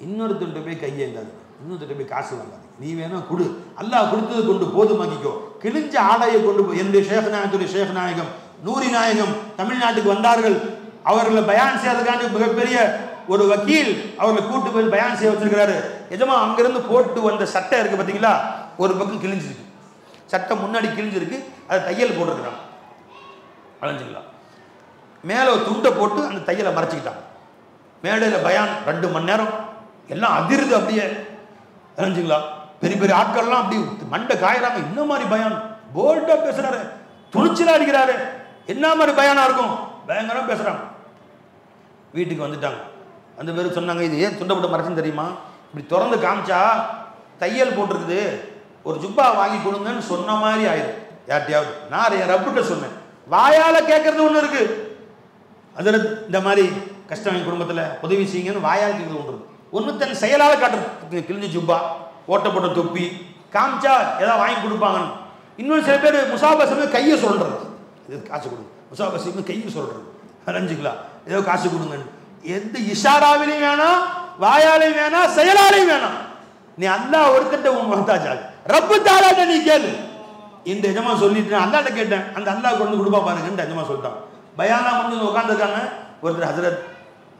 இன்னொருத்தன்ட்ட போய் கையேந்தாது, இன்னொருத்தட்ட போய் காசு வாங்காது. நீ வேணா கொடு, அல்லாஹ் கொடுத்தது கொண்டு போதுமாக்கிக்கோ. கிழிஞ்ச ஆடையை கொண்டு போய் என்னுடைய ஷேக் நாயகத்துடைய ஷேக் நாயகம் நூரி நாயகம் தமிழ்நாட்டுக்கு வந்தார்கள். அவர்களை பயான் செய்யறதுக்காண்டி மிகப்பெரிய ஒரு வக்கீல் அவர்களை கூட்டு போய் பயான் செய்ய வச்சிருக்கிறாரு. எஜமா அங்கிருந்து போட்டு வந்த சட்டை இருக்கு பார்த்தீங்களா, ஒரு பக்கம் கிழிஞ்சிருக்கு, சட்டை முன்னாடி கிழிஞ்சிருக்கு, அதை தையல் போட்டிருக்கிறாங்க. அலைஞ்சிக்கலாம் மேலே ஒரு துண்டை போட்டு அந்த தையலை மறைச்சிக்கிட்டாங்க. மேடையில் பயான் 2 மணி நேரம் எல்லாம் அதிருது அப்படியே. அலைஞ்சிங்களா பெரிய பெரிய ஆட்கள்லாம் அப்படி மண்டை காயிறாங்க. என்ன மாதிரி பயான், போல்டா பேசுறாரு, துணிச்சலா அடிக்கிறாரு, என்ன மாதிரி பயானா இருக்கும், பயங்கரம் பேசுறாங்க. வீட்டுக்கு வந்துட்டாங்க. அந்த பேருக்கு சொன்னாங்க, இது ஏன் துண்டை போட்டு மறைச்சுன்னு தெரியுமா, இப்படி திறந்து காமிச்சா தையல் போட்டிருக்குது, ஒரு ஜுப்பா வாங்கி கொடுங்கன்னு சொன்ன மாதிரி ஆயிடும் யார்ட்டையாவது. நான் என் ரப்பிட்ட சொன்னேன், வாயால கேட்கறது ஒன்று இருக்கு, அதில் இந்த மாதிரி கஷ்டம் என் குடும்பத்தில் உதவி செய்யுங்கன்னு வாயால் கேட்கறது ஒன்று இருக்கு. ஒன்று தன் செயலால் காட்டுறது, கிழிஞ்ச ஜுப்பா, ஓட்டப்பட்ட தொப்பி காமிச்சா ஏதாவது வாங்கி கொடுப்பாங்கன்னு. இன்னொரு சில பேர் முசாபசமே கையை சொல்றது, இது காசு கொடுங்க, முசாபசமே கையை சொல்றது, அரைஞ்சிக்கலாம் ஏதோ காசு கொடுங்கன்னு. எந்த இஷாராவிலையும் வேணாம், வாயாலையும் வேணாம், செயலாலையும் வேணாம். நீ அல்லாஹ் ஒருத்தட்ட உன் மஹ்தாஜாகு, ரப்பு தாலாட்ட நீ கேளு. இந்த எஜமா சொல்லிட்டு அல்லாட்ட கேட்டேன், அந்த அல்லாஹ் கொண்டு கொடுப்பா பாருங்கன்னு எஜமா சொல்லிட்டான். பயானா முடிஞ்சு உட்காந்துருக்காங்க. ஒருத்தர், ஹசரத்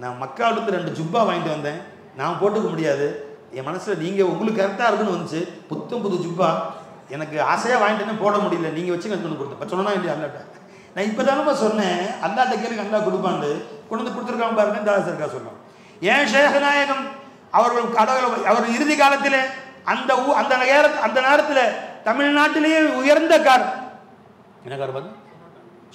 நான் மக்காவிலிருந்து 2 ஜுப்பா வாங்கிட்டு வந்தேன், நான் போட்டுக்க முடியாது, என் மனசில் நீங்கள் உங்களுக்கு கரெக்டாக இருக்குன்னு வந்துச்சு, புது ஜுப்பா எனக்கு ஆசையாக வாங்கிட்டேன்னு போட முடியல, நீங்கள் வச்சு கொண்டு கொடுத்தேன் சொன்னா இல்லையா அல்லாட்ட. நான் இப்போ தானே சொன்னேன் அல்லாட்ட கேளுங்க, அல்லா கொடுப்பான்னு கொண்டு வந்து கொடுத்துருக்காங்க பாருங்க. தாசருக்கா சொன்னான். ஏன் ஷேக் நாயகம் அவர்கள் கடவுள் அவர் இறுதி காலத்தில் அந்த நேரத்தில் தமிழ்நாட்டிலேயே உயர்ந்த கார் என்ன கார் பார்த்து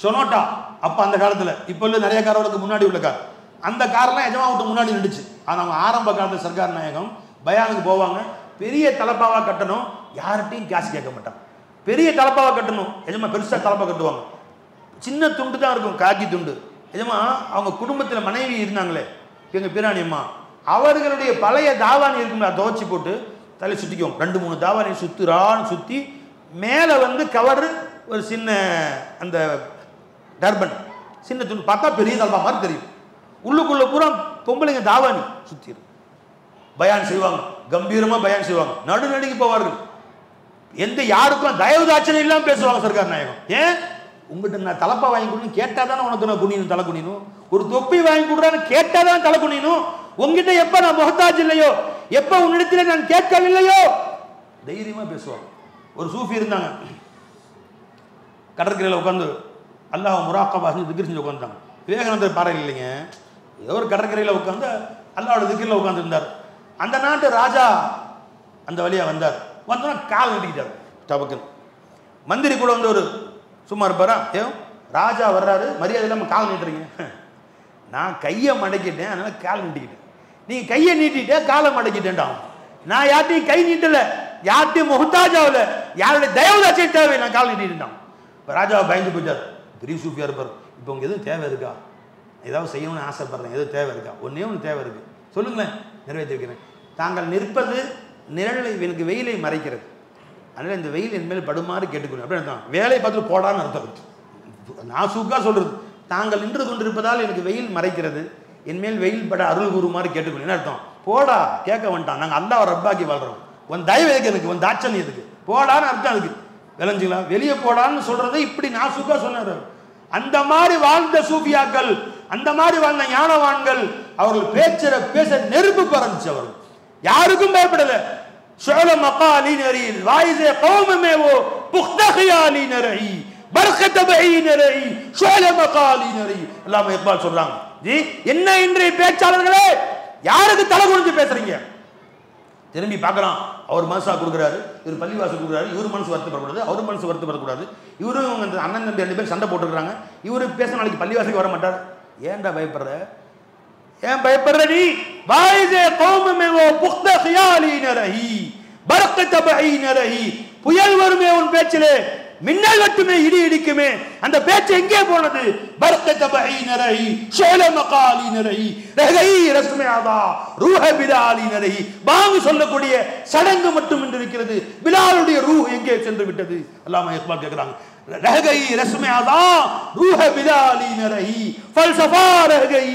சொனோட்டா. அப்போ அந்த காலத்தில், இப்போ இல்லை நிறைய கார்களுக்கு முன்னாடி உள்ள கார், அந்த கார்லாம் எஜமா விட்டு முன்னாடி நின்றுச்சு. ஆனால் அவங்க ஆரம்ப காலத்தில் சர்க்கார் நாயகம் பயானுக்கு போவாங்க, பெரிய தலப்பாவாக கட்டணும், யார்கிட்டையும் காசு கேட்க மாட்டாங்க, பெரிய தலப்பாவாக கட்டணும். எஜமா பெருசாக தலப்பா கட்டுவாங்க, சின்ன துண்டு தான் இருக்கும், காக்கி துண்டு. எஜமா அவங்க குடும்பத்தில் மனைவி இருந்தாங்களே எங்கள் பிராணி அம்மா, அவர்களுடைய பழைய தாவானி இருக்குங்களா துவச்சி போட்டு தலை சுற்றிக்குவோம். 2-3 தாவானி சுற்றி மேலே கவரு ஒரு சின்ன அந்த டர்பன் சின்ன துண்டு, பார்த்தா பெரிய தலப்பா மாதிரி தெரியும். உள்ளுக்குள்ள பூரா பொம்பளைங்க தாவானி சுற்றி பயான் செய்வாங்க, கம்பீரமாக பயான் செய்வாங்க, நடுநடுங்கி போவார்கள். எந்த யாருக்கும் தயவுதாட்சணை இல்லாமல் பேசுவாங்க சர்க்கார் நாயகம். ஏன் உங்கள்கிட்ட நான் தலப்பா வாங்கி கொடுன்னு கேட்டால் தானே உனக்கு நான் குனியணும், தலை குனியணும். ஒரு தொப்பி வாங்கி கொடுறான்னு கேட்டால் தான் தலை குனியணும். உங்ககிட்ட எப்போ நான் முகத்தாஜ் இல்லையோ, எப்போ உன்னிடத்தில் நான் கேட்கவில்லையோ தைரியமாக பேசுவாங்க. ஒரு சூஃபி இருந்தாங்க, கடற்கரையில் உட்காந்து அல்லாஹ் முராக்கபா திக்ர் செஞ்சு உட்காந்துட்டாங்க. விவேகானந்தர் பாறையில் இல்லைங்க, ஏதோ ஒரு கடற்கரையில் உட்காந்து அல்லாவோட திக்ரில் உட்காந்துருந்தார். அந்த நாட்டு ராஜா அந்த வழியாக வந்தார். வந்தோன்னா கால் நீட்டிக்கிட்டார் டபக்குன்னு. மந்திரி கூட ஒரு சும்மா இருப்பாரா, ஏன் ராஜா வர்றாரு மரியாதை இல்லாமல் கால் நீட்டுறீங்க. நான் கையை மடக்கிட்டேன், அதனால கால் நீட்டிக்கிட்டேன். நீங்கள் கையை நீட்டிட்டே காலை மடக்கிட்டேன்டா. நான் யார்ட்டையும் கை நீட்டலை, யார்ட்டையும் முகத்தாஜாவில், யாருடைய தயவுதாட்சியம் தேவை, நான் கால் நீட்டிட்டான். இப்போ ராஜாவை பயந்து போயிட்டார். பெரிய சூஃபியாக இருப்பார். இப்போ உங்க எதுவும் தேவை இருக்கா, ஏதாவது செய்யணும்னு ஆசைப்படுறேன், எதுவும் தேவை இருக்கா, ஒன்றே ஒன்று தேவை இருக்குது சொல்லுங்களேன், நிறைவேற்றி வைக்கிறேன். தாங்கள் நிற்பது நிழலை எனக்கு வெயிலை மறைக்கிறது, அதனால் இந்த வெயில் என் மேல் படுமாறு கேட்டுக்கணும் அப்படின்னு அர்த்தம். வேலையை பார்த்துட்டு போடான்னு அர்த்தம். நான் சூக்கா சொல்கிறது, தாங்கள் நின்று கொண்டிருப்பதால் எனக்கு வெயில் மறைக்கிறது, என் மேல் வெயில் பட அருள் கூறுமாறு கேட்டுக்கணும். என்ன அர்த்தம், போடா கேட்க வேண்டாம், நாங்கள் அல்லாஹ் ரப்பாக்கி வாழ்கிறோம், உன் தயவு எதுக்கு, எனக்கு உன் தாட்சணி எதுக்கு, போடான்னு அர்த்தம் அதுக்கு. விளைஞ்சிங்களா, வெளியே போடான்னு சொல்றதை இப்படி நான் சூக்கா சொன்னார். அந்த மாதிரி வாழ்ந்த சூஃபியாக்கள், அந்த மாதிரி வாழ்ந்த ஞானவான்கள், அவர்கள் பேச நெருப்பு பறந்துச்சு. அவர்கள் யாருக்கும் பயப்படல. ஷுஅல மகாலி நரீல் வாயிஸே கௌமே வோ புக்தா ஹியாலி நரீ பர்கத் பஹீ நரீ ஷுஅல மகாலி நரீ. அல்லாஹ் இக்பால் சொல்றாங்க, ஜி என்ன இன்றைய பேச்சாளர்களே யாருக்கு தலை குனிஞ்சு பேசுறீங்க? திரும்பி பார்க்கலாம், அவர் மனசா கொடுக்குறாரு, இவர் பள்ளிவாசல் கொடுக்குறாரு, இவர் மனசு வருத்தப்படக்கூடாது, அவர் மனசு வருத்தப்படக்கூடாது. இவரும் அந்த அண்ணன் தம்பி 2 பேர் சண்டை போட்டுக்கிறாங்க, இவரு பேச நாளைக்கு பள்ளிவாசலுக்கு வர மாட்டார். ஏன்டா பயப்படுற, ஏன் பயப்படுற நீ? வாயிஸே கௌமே வோ புக்தா ஹியாலி நரீ பர்கத் பஹீ நரீ. புயல் வருமே உன் பேச்சிலே, மின்னல் மட்டுமே இடி இடிக்குமே, அந்த பேச்சு எங்கே போனது? பர்கத பைனரை ஷேல மகாலினரை ரகை ரஸ்மியாதா ரூஹ பிலாலினரை. பாங்கு சொல்லக்கூடிய சடங்கு மட்டும் இன்று இருக்கிறது, பிலாலுடைய ரூஹ் எங்கே சென்று விட்டது? அல்லாமா இக்பால் கேட்கிறாங்க. ரஹகை ரஸ்மியாதா ரூஹ பிலாலினரை ஃபல்சஃபா ரஹகை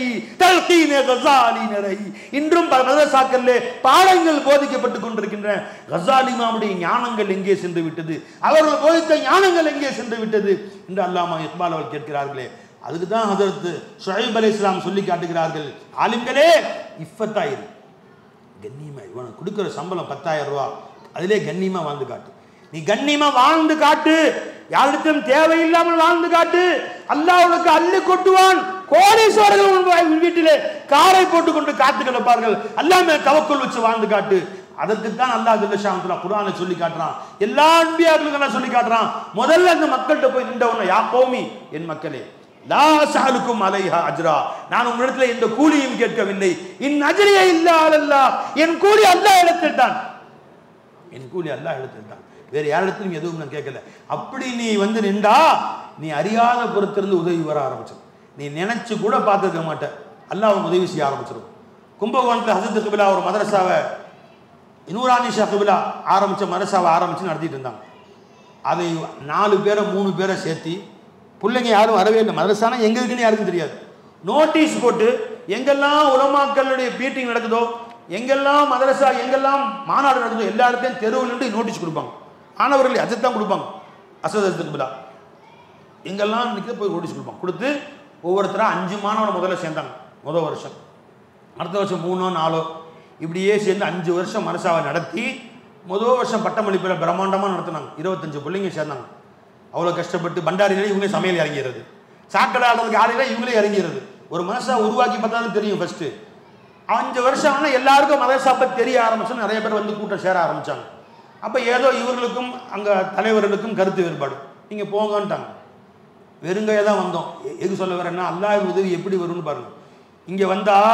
தல்கீன கஸாலினரை. இன்றும் மதரசாக்களிலே பாடங்கள் போதிக்கப்பட்டுக் கொண்டிருக்கின்றன. கஸாலி இமாமுடைய ஞானங்கள் எங்கே சென்று விட்டது? அவர்கள் போதித்த ஞானங்கள் எங்கே சென்று விட்டது என்று அல்லாமா இக்பால் அவர்கள் கேட்கிறார்களே. அதுக்கு தான் ஹஜரத் ஷுஐப் அலைஹிஸ்ஸலாம் சொல்லி காட்டுகிறார்கள், ஆலிம்களே இஃபத்தாயிரு, கண்ணியமா இவனுக்கு கொடுக்குற சம்பளம் 10,000 ரூபாய், அதிலே கண்ணியமா வாழ்ந்து காட்டு. நீ கண்ணியமா வாழ்ந்து காட்டு, யாரிடத்திலும் தேவையில்லாமல் வாழ்ந்து காட்டு. அல்லாஹ் உனக்கு அள்ளி கொட்டுவான். கோடீஸ்வரர்கள் வீட்டிலே காரை போட்டுக் கொண்டு காத்து கிடப்பார்கள். அல்லாஹ் மேல் தவக்குல் வச்சு வாழ்ந்து காட்டு. அதற்குத்தான் அல்லாஹ் ஜல்லஷானுஹு குர்ஆனை சொல்லி காட்டுறான், எல்லா அன்பியாக்களுக்கும் சொல்லி காட்டுறான். முதல்ல அந்த மக்கள்கிட்ட போய் நின்றவன, யா கௌமி, என் மக்களே, லா அஸ்அலுக்கும் அலைஹா அஜ்ரா, நான் உங்களிடத்தில் எந்த கூலியும் கேட்கவில்லை. இன் அஜ்ரிய இல்லா அலல்லாஹ், என் கூலி அல்லாஹ் இடத்தில் தான், என் கூலி அல்லாஹ் இடத்தில் தான், வேற யாரிடத்திலும் எதுவும் நான் கேட்கல. அப்படி நீ வந்து நின்றா நீ அறியாத பொறுத்திருந்து உதவி வர ஆரம்பிச்சிடும். நீ நினைச்சு கூட பார்த்துருக்க மாட்ட, அல்லாஹ் உதவி செய்ய ஆரம்பிச்சிடும். கும்பகோணத்தில் ஹஸரத் கிபிலா ஒரு மதரசாவை, நூரானி ஷா கிபிலா ஆரம்பித்த மதரசாவை ஆரம்பித்து நடத்திட்டு இருந்தாங்க. அதை 4 பேரை 3 பேரை சேர்த்தி, பிள்ளைங்க யாரும் வரவே இல்லை. மதரசானா எங்க இருக்குன்னு யாருக்கும் தெரியாது. நோட்டீஸ் போட்டு எங்கெல்லாம் உலமாக்களுடைய மீட்டிங் நடக்குதோ, எங்கெல்லாம் மதரசா, எங்கெல்லாம் மாநாடு நடக்குதோ, எல்லா இடத்தையும் தெருவில் நின்று நோட்டீஸ் கொடுப்பாங்க. ஆனவர்கள் அஜத் தான் கொடுப்பாங்க. அசத் கிபிலா எங்கெல்லாம் நிற்க போய் நோட்டீஸ் கொடுப்பாங்க. கொடுத்து ஒவ்வொருத்தராக 5 மாணவனை முதல்ல சேர்ந்தாங்க. முதல் வருஷம், அடுத்த வருஷம் 3ஓ 4ஓ இப்படியே சேர்ந்து 5 வருஷம் மதரசாவை நடத்தி முதல் வருஷம் பட்டமளிப்பில் பிரம்மாண்டமாக நடத்தினாங்க. 25 பிள்ளைங்க சேர்ந்தாங்க. அவ்வளோ கஷ்டப்பட்டு பண்டாரியிலே இவங்களே சமையல் இறங்கிறது, சாக்கடை ஆடுறதுக்கு ஆளில இவங்களே இறங்கிறது. ஒரு மதரசா உருவாக்கி பார்த்தாலும் தெரியும். ஃபஸ்ட்டு 5 வருஷம் ஆனால் எல்லாருக்கும் மதரசா பற்றி தெரிய ஆரம்பிச்சோன்னு நிறைய பேர் வந்து கூட்டம் சேர ஆரம்பித்தாங்க. அப்போ ஏதோ இவர்களுக்கும் அங்கே தலைவர்களுக்கும் கருத்து வேறுபாடு, நீங்கள் போங்கன்ட்டாங்க. வெறுங்கையாக தான் வந்தோம். எது சொல்ல வரேன்னா, அல்லாஹ் உதவி எப்படி வரும்னு பாருங்கள். இங்கே வந்தால்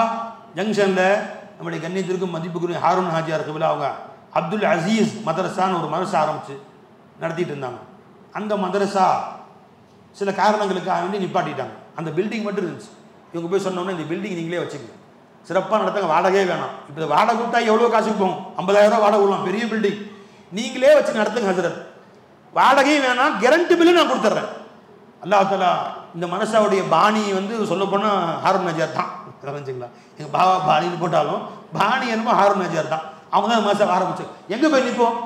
ஜங்ஷனில் நம்முடைய கண்ணியத்திற்கும் மதிப்புக்குரிய ஹாரூன் ஹாஜியார் கிபிலா அவங்க அப்துல் அசீஸ் மதரசான்னு ஒரு மதரசா ஆரம்பித்து நடத்திட்டு இருந்தாங்க. அந்த மதரசா சில காரணங்களுக்காக வேண்டி நிப்பாட்டிட்டாங்க. அந்த பில்டிங் மட்டும் இருந்துச்சு. இவங்க போய் சொன்னோன்னே, இந்த பில்டிங் நீங்களே வச்சுக்கோங்க, சிறப்பாக நடத்துங்க, வாடகையே வேணாம். இப்போ வாடகை கொடுத்தா எவ்வளோ காசுக்கு போகும்? 50,000 ரூபா வாடகை விடலாம், பெரிய பில்டிங், நீங்களே வச்சு நடத்துங்க ஹசரத், வாடகையும் வேணாம், கேரண்டி பில்லு நான் கொடுத்துட்றேன். அல்லாஹ் தஆலா இந்த மனசாவுடைய பாணி வந்து சொல்ல போனால் ஹாரூன் நஜார் தான். தெரிஞ்சுங்களா? எங்கள் பாபா பாணின்னு போட்டாலும் பாணி என்னமோ ஹாரூன் நஜார் தான். அவங்க தான் மனசை ஆரம்பிச்சு. எங்கே போய் நிற்போம்?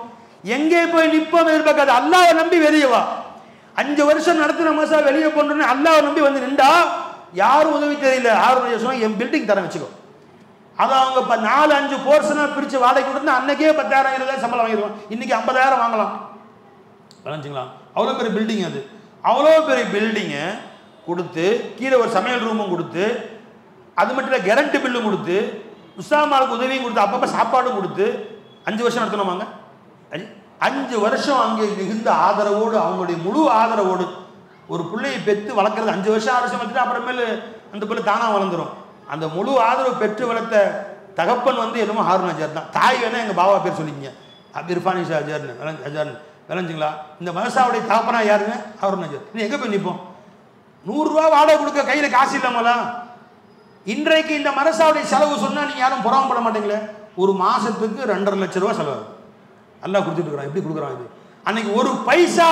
எங்கே போய் நிற்போம் எதிர்பார்க்காது. அல்லாஹ்வை நம்பி வெளியே வா. 5 வருஷம் நடத்தின மனசா வெளியே போனோன்னு அல்லாஹ்வை நம்பி வந்து நின்றா யாரும் உதவி தெரியல. ஹாரூன் நஜார் சொன்னால் என் பில்டிங் தரேன் வச்சுக்கோ. அதை அவங்க 4-5 போர்ஷனாக பிரித்து வாடகை கொடுத்தா அன்னைக்கே 10,000 20,000 சம்பளம் வாங்கிடுவான். இன்றைக்கி 50,000 வாங்கலாம். விளைஞ்சிங்களா? அவ்வளோ பெரிய பில்டிங் அது. அவ்வளோ பெரிய பில்டிங்கை கொடுத்து கீழே ஒரு சமையல் ரூமும் கொடுத்து, அது மட்டும் இல்லை கேரண்டி பில்லும் கொடுத்து, உஸ்தாமாருக்கு உதவியும் கொடுத்து, அப்பப்போ சாப்பாடும் கொடுத்து 5 வருஷம் நடத்தணுமாங்க. 5 வருஷம் அங்கே மிகுந்த ஆதரவோடு, அவங்களுடைய முழு ஆதரவோடு ஒரு பிள்ளையை பெற்று வளர்க்குறது 5 வருஷம் 6 வருஷம் வச்சுட்டு அப்புறமேலு அந்த பிள்ளை தானாக வளர்ந்துடும். அந்த முழு ஆதரவு பெற்று வளர்த்த தகப்பன் வந்து என்னமோ ஹாரூன் நஜார் தான். தாய் வேணால் எங்கள் பாபா பேர் சொல்லிக்கிங்க, இர்ஃபானி ஷா அஜார்னு அஜார்னு. விளைஞ்சிங்களா? இந்த மதரசாவுடைய தகப்பனா யாருங்க? ஹாரூன் நஜார். நீ எங்கே போய் நிற்போம்? 100 ரூபா வாடகை கொடுக்க கையில் காசு இல்லாமலா? இன்றைக்கு இந்த மதரசாவுடைய செலவு சொன்னால் நீங்கள் யாரும் புறாமப்பட மாட்டீங்களே. ஒரு மாதத்துக்கு 2.5 லட்சம் ரூபா செலவு எல்லாம் கொடுத்துட்டு இருக்கிறான். எப்படி கொடுக்குறான் இது? அன்னைக்கு ஒரு பைசா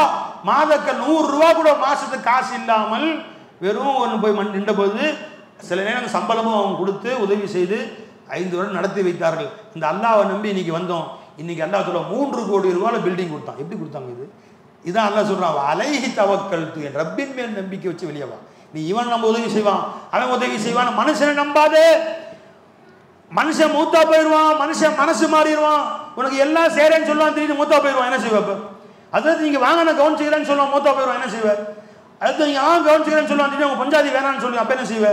மாதக்க 100 ரூபா கூட மாதத்துக்கு காசு இல்லாமல் வெறும் ஒன்று போய் நின்ற போது சில நேரம் சம்பளமும் அவங்க கொடுத்து உதவி செய்து 5 வருடம் நடத்தி வைத்தார்கள். இந்த அல்லாஹ்வை நம்பி இன்னைக்கு வந்தோம். இன்னைக்கு அல்லாஹ் சொல்ல 3 கோடி ரூபாய் பில்டிங் கொடுத்தான். எப்படி கொடுத்தாங்க இது? இதான் அல்லாஹ் சொல்றான், அலைஹி தவக்கல்து, என் ரப்பின் மேல் நம்பிக்கை வச்சு வெளியே வா. நீ இவன் நம்ம உதவி செய்வான், அவன் உதவி செய்வான். மனுஷனை நம்பாதே. மனுஷன் மூத்தா போயிடுவான், மனுஷன் மனசு மாறிடுவான். உனக்கு எல்லாம் சேரேன்னு சொல்லுவான், திடீர்னு மூத்தா போயிடுவான். என்ன செய்வ? அதாவது நீங்க வாங்க நான் கவனிச்சுக்கிறேன்னு சொல்லுவான், மூத்தா போயிடுவான். என்ன செய்வ? அடுத்து நீங்க கவனிச்சுக்கிறேன்னு சொல்லுவான், திடீர்னு உங்க பஞ்சாதி வேணான்னு சொல்லுவான். அப்ப என்ன செய்வ?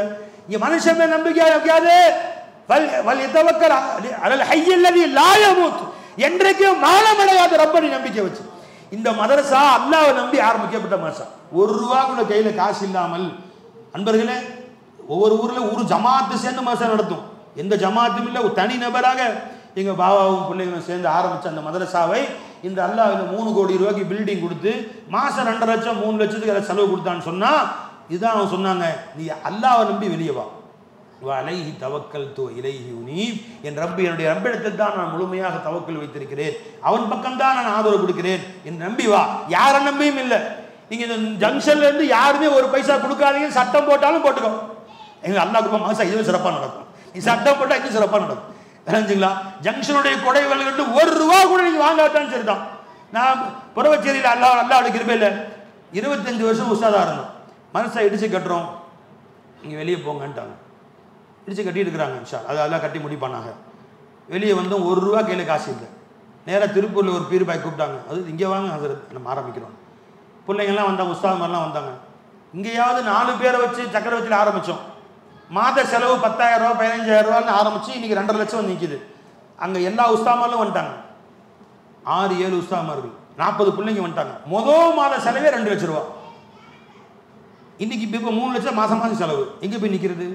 இங்க மனுஷன் மேல் நம்பிக்கையா வைக்காதே. என்றைக்கும் மானமடையாத ரப்பனை நம்பிக்கை வச்சு. இந்த மதரசா அல்லாஹ்வை நம்பி ஆரம்பிக்கப்பட்ட மதரசா. 1 ரூபா கூட கையில காசு இல்லாமல், அன்பர்களே, ஒவ்வொரு ஊர்ல ஒரு ஜமாத்து சேர்ந்து மதரசா நடத்தும். எந்த ஜமாத்தும் இல்லை, ஒரு தனி நபராக எங்கள் பாபாவும் பிள்ளைங்களும் சேர்ந்து ஆரம்பித்த அந்த மதரசாவை இந்த அல்லாஹ் இந்த 3 கோடி ரூபாய்க்கு பில்டிங் கொடுத்து மாதம் 2 லட்சம் 3 லட்சத்துக்கு அதை செலவு கொடுத்தான்னு சொன்னால் இதுதான் அவங்க சொன்னாங்க, நீ அல்லாஹ்வை நம்பி வெளியே வா. அலைஹி தவக்கல்து இலைஹி உனீப், என் ரப்பு என்னுடைய ரப்பிடத்தில் தான் நான் முழுமையாக தவக்கல் வைத்திருக்கிறேன், அவன் பக்கம்தான் நான் ஆதரவு கொடுக்கிறேன், என் நம்பி வா. யாரை நம்பியும் இல்லை. நீங்கள் இந்த ஜங்ஷன்ல இருந்து யாருமே ஒரு பைசா கொடுக்காதீங்க, சட்டம் போட்டாலும் போட்டுக்கோ. எங்கள் அல்லாஹ் குப்பா மாசா இதுவும் சிறப்பாக நடக்கும். நீ சட்டம் போட்டால் இன்னும் சிறப்பாக நடக்கும். தெரிஞ்சுங்களா? ஜங்ஷனுடைய கொடைவல்கள் ₹1 கூட நீங்கள் வாங்காதான் சரிதான். நான் புறவச்சேரியில் அல்லாஹ்வுடைய கிருபையில் 25 வருஷம் உஸ்தாதா இருந்தோம். மனசை இடிச்சு கட்டுறோம், நீங்கள் வெளியே போங்கன்ட்டாங்க. இடிச்சு கட்டிட்டு இருக்கிறாங்க. அதெல்லாம் கட்டி முடிப்பானாங்க. வெளியே வந்து ₹1 கையில் காசு இல்லை. நேராக திருப்பூரில் ஒரு பீர் பாய் கூப்பிட்டாங்க. அது இங்கே வாங்க, அது நம்ம ஆரம்பிக்கிறோம். பிள்ளைங்கள்லாம் வந்தாங்க, உஸ்தாது மாதிரிலாம் வந்தாங்க. இங்கேயாவது 4 பேரை வச்சு சக்கரவர்த்தியில் ஆரம்பித்தோம். மாத செலவு 10,000 ரூபா 15,000 ரூபான்னு ஆரம்பித்து இன்றைக்கி 2.5 லட்சம் வந்து நிற்கிது. அங்கே எல்லா உஸ்தாமார்களும் வந்துட்டாங்க. 6-7 உஸ்தாமார்கள், 40 பிள்ளைங்க வந்துட்டாங்க. முதல் மாத செலவே 2 லட்சம் ரூபா. இன்னைக்கு இப்போ 3 லட்சம் மாதம் மாதம் செலவு. எங்கே போய் நிற்கிறது?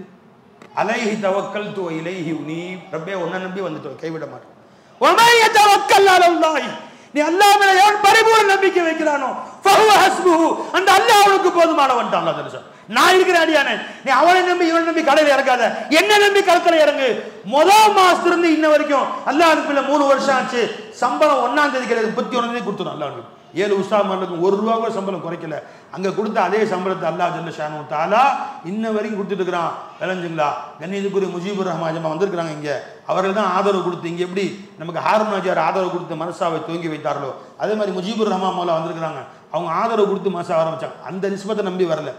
அலைஹி தவக்கல்து இலைஹி உனீப், ரப்பே உன்னை நம்பி வந்துட்டோம், கைவிட மாட்டோம். வமை யதவக்கல் அலல்லாஹ், நீ அல்லாஹ் மேல எவன் பரிபூர்ண நம்பிக்கை வைக்கிறானோ ஃபஹுவ ஹஸ்புஹு, அந்த அல்லாஹ் அவனுக்கு போதுமானவன்ட்டான். அல்லாஹ் தஆலா நான் இருக்கிறேன் அடியானே, நீ அவனை நம்பி இவனை நம்பி கடையில் இறக்காத, என்ன நம்பி களத்தில் இறங்கு. முதல் மாசத்திலிருந்து இன்ன வரைக்கும் அல்லாஹ் அனுப்பில 3 வருஷம் ஆச்சு. சம்பளம் 1ஆம் தேதி கிடையாது, 31ஆம் தேதி கொடுத்துரும். அல்லாஹ் 7 உஸ்தாமார்களுக்கு ₹1 கூட சம்பளம் குறைக்கல. அங்கே கொடுத்த அதே சம்பளத்தை அல்லாஹ் ஜல்ல ஷானு தஆலா இன்ன வரைக்கும் கொடுத்துட்டு இருக்கிறான். விளைஞ்சுங்களா? கண்ணியத்துக்குரிய முஜீபுர் ரஹ்மான் ஜமா வந்திருக்கிறாங்க. இங்கே அவர்கள் தான் ஆதரவு கொடுத்து, இங்கே எப்படி நமக்கு ஹாரூன் நாஜியார் ஆதரவு கொடுத்து மனசாவை துவங்கி வைத்தார்களோ அதே மாதிரி முஜீபுர் ரஹ்மான் மௌலா வந்திருக்கிறாங்க. அவங்க ஆதரவு கொடுத்து மனசா ஆரம்பிச்சாங்க. அந்த நிஸ்பத்தை நம்பி வரல.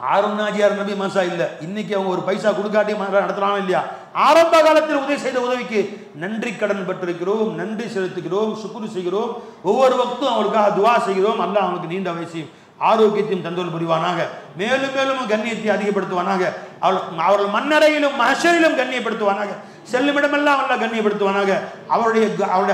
ஹாரூன் நாஜியார் நம்பி மனசா இல்லை. இன்னைக்கு அவங்க ஒரு பைசா கொடுக்காட்டி நடத்தலாம் இல்லையா? ஆரம்ப காலத்தில் உதவி செய்த உதவிக்கு நன்றி கடன் பட்டிருக்கிறோம், நன்றி செலுத்துகிறோம், சுக்குரு செய்கிறோம். ஒவ்வொரு வக்தும் அவங்களுக்காக துவா செய்கிறோம். அல்லாஹ் அவங்களுக்கு நீண்ட வயசையும் ஆரோக்கியத்தையும் தந்தோல் புரிவானாக. மேலும் மேலும் கண்ணியத்தை அதிகப்படுத்துவானாக. அவர்கள் மண்ணறையிலும் மஹ்ஷரிலும் கண்ணியப்படுத்துவானாக. செல்லுமிடமெல்லாம் அல்லாஹ் கண்ணியப்படுத்துவானாக. அவருடைய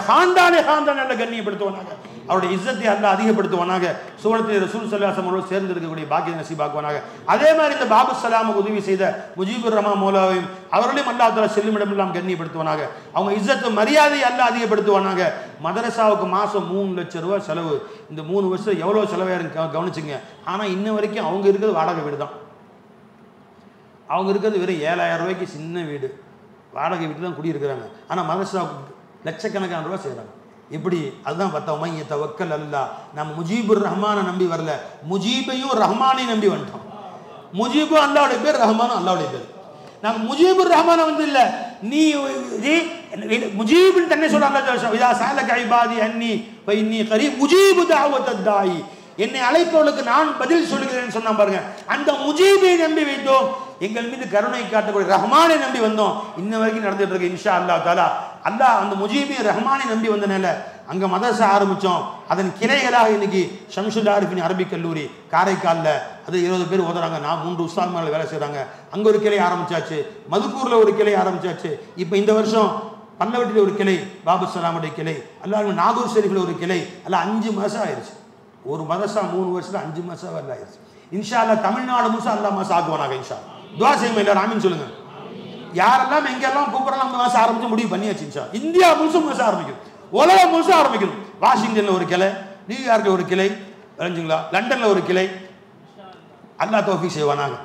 ஹாந்தானே அல்லாஹ் கண்ணியப்படுத்துவானாக. அவருடைய இஸ்ஸத்தை அல்லாஹ் அதிகப்படுத்துவானாக. சூரத்தில் ரசூல் ஸல்லல்லாஹு அலைஹி வஸல்லம் சேர்ந்து இருக்கக்கூடிய பாக்கிய நசீபாக்குவானாக. அதே மாதிரி இந்த பாபு சலாமுக்கு உதவி செய்த முஜீபுர் ரஹ்மான் மௌலாவையும் அவர்களையும் அல்லாஹ் தஆலா செல்லுமிடமெல்லாம் கண்ணியப்படுத்துவானாக. அவங்க இஸ்ஸத்து மரியாதை அல்லாஹ் அதிகப்படுத்துவானாக. மதரசாவுக்கு மாதம் 3 லட்சம் ரூபாய் செலவு. இந்த 3 வருஷம் எவ்வளோ செலவாயிருக்கு கவனிச்சுங்க. ஆனால் இன்ன வரைக்கும் அவங்க இருக்கிறது வாடகை வீடு தான். அவங்க இருக்கிறது வெறும் 7,000 ரூபாய்க்கு சின்ன வீடு, வாடகை வீட்டு தான் குடியிருக்கிறாங்க. ஆனால் மதரசாவுக்கு லட்சக்கணக்கான ரூபாய் செய்கிறாங்க. எப்படி? அதுதான் பார்த்தோம். மைய தவக்கல் அல்லாஹ். நம்ம முஜீபுர் ரஹ்மானை நம்பி வரல, முஜீபையும் ரஹ்மானையும் நம்பி வந்துட்டோம். முஜீபும் அல்லாவுடைய பேர், ரஹ்மானும் அல்லாவுடைய பேர். நம்ம முஜீபுர் ரஹ்மானை வந்து இல்லை, நீ முஜீபுன்னு தன்னை சொல்றாங்க. இதா சாலக இபாதி அன்னி ஃபஇன்னி கரீப் முஜீபு தஅவத்தத் தாயி, என்னை அழைப்பவர்களுக்கு நான் பதில் சொல்லுகிறேன்னு சொன்னா பாருங்க. அந்த முஜீபை நம்பி வைத்தோம், எங்கள் மீது கருணை காட்டக்கூடிய ரஹ்மானை நம்பி வந்தோம். இன்ன வரைக்கும் நடந்துட்டு இருக்கு இன்ஷா அல்லாஹ் தஆலா. அல்லாஹ் அந்த முஜீபை ரஹ்மானை நம்பி வந்தனால அங்கே மதரசா ஆரம்பித்தோம். அதன் கிளைகளாக இன்னைக்கு ஷம்சுல் ஆரிஃபின் அரபிக் கல்லூரி காரைக்காலில் அது 20 பேர் ஓதுறாங்க. நான் 3 உஸ்தாத்மார்கள் வேலை செய்கிறாங்க. அங்கே ஒரு கிளை ஆரம்பிச்சாச்சு, மதுக்கூரில் ஒரு கிளை ஆரம்பிச்சாச்சு. இப்போ இந்த வருஷம் பல்லவட்டியில் ஒரு கிளை, பாபு சலாமுடைய கிளை, அல்லாஹ் நாகூர் ஷெரீஃபில் ஒரு கிளை. எல்லாம் 5 மாதம் ஆயிடுச்சு. ஒரு மதரசா 3 வருஷத்தில் 5 மாதம் வரல ஆயிடுச்சு. இன்ஷா அல்லாஹ் தமிழ்நாடு முழுசா அல்லாஹ் மாதம் ஆக்குவானாக. இன்ஷா துவா செய்யுங்க எல்லாரும், ஆமீன் சொல்லுங்க. யாரெல்லாம் எங்கெல்லாம் கூப்பிடலாம் மாதம் ஆரம்பிச்சு முடிவு பண்ணியாச்சு. இன்ஷா இந்தியா முழுசும் மாதம் ஆரம்பிக்கும், உலகம் முழுசும் ஆரம்பிக்கணும். வாஷிங்டனில் ஒரு கிளை, நியூயார்க்கில் ஒரு கிளை, விளைஞ்சுங்களா, லண்டனில் ஒரு கிளை, அல்லாஹ் தௌஃபீக் செய்வானாங்க.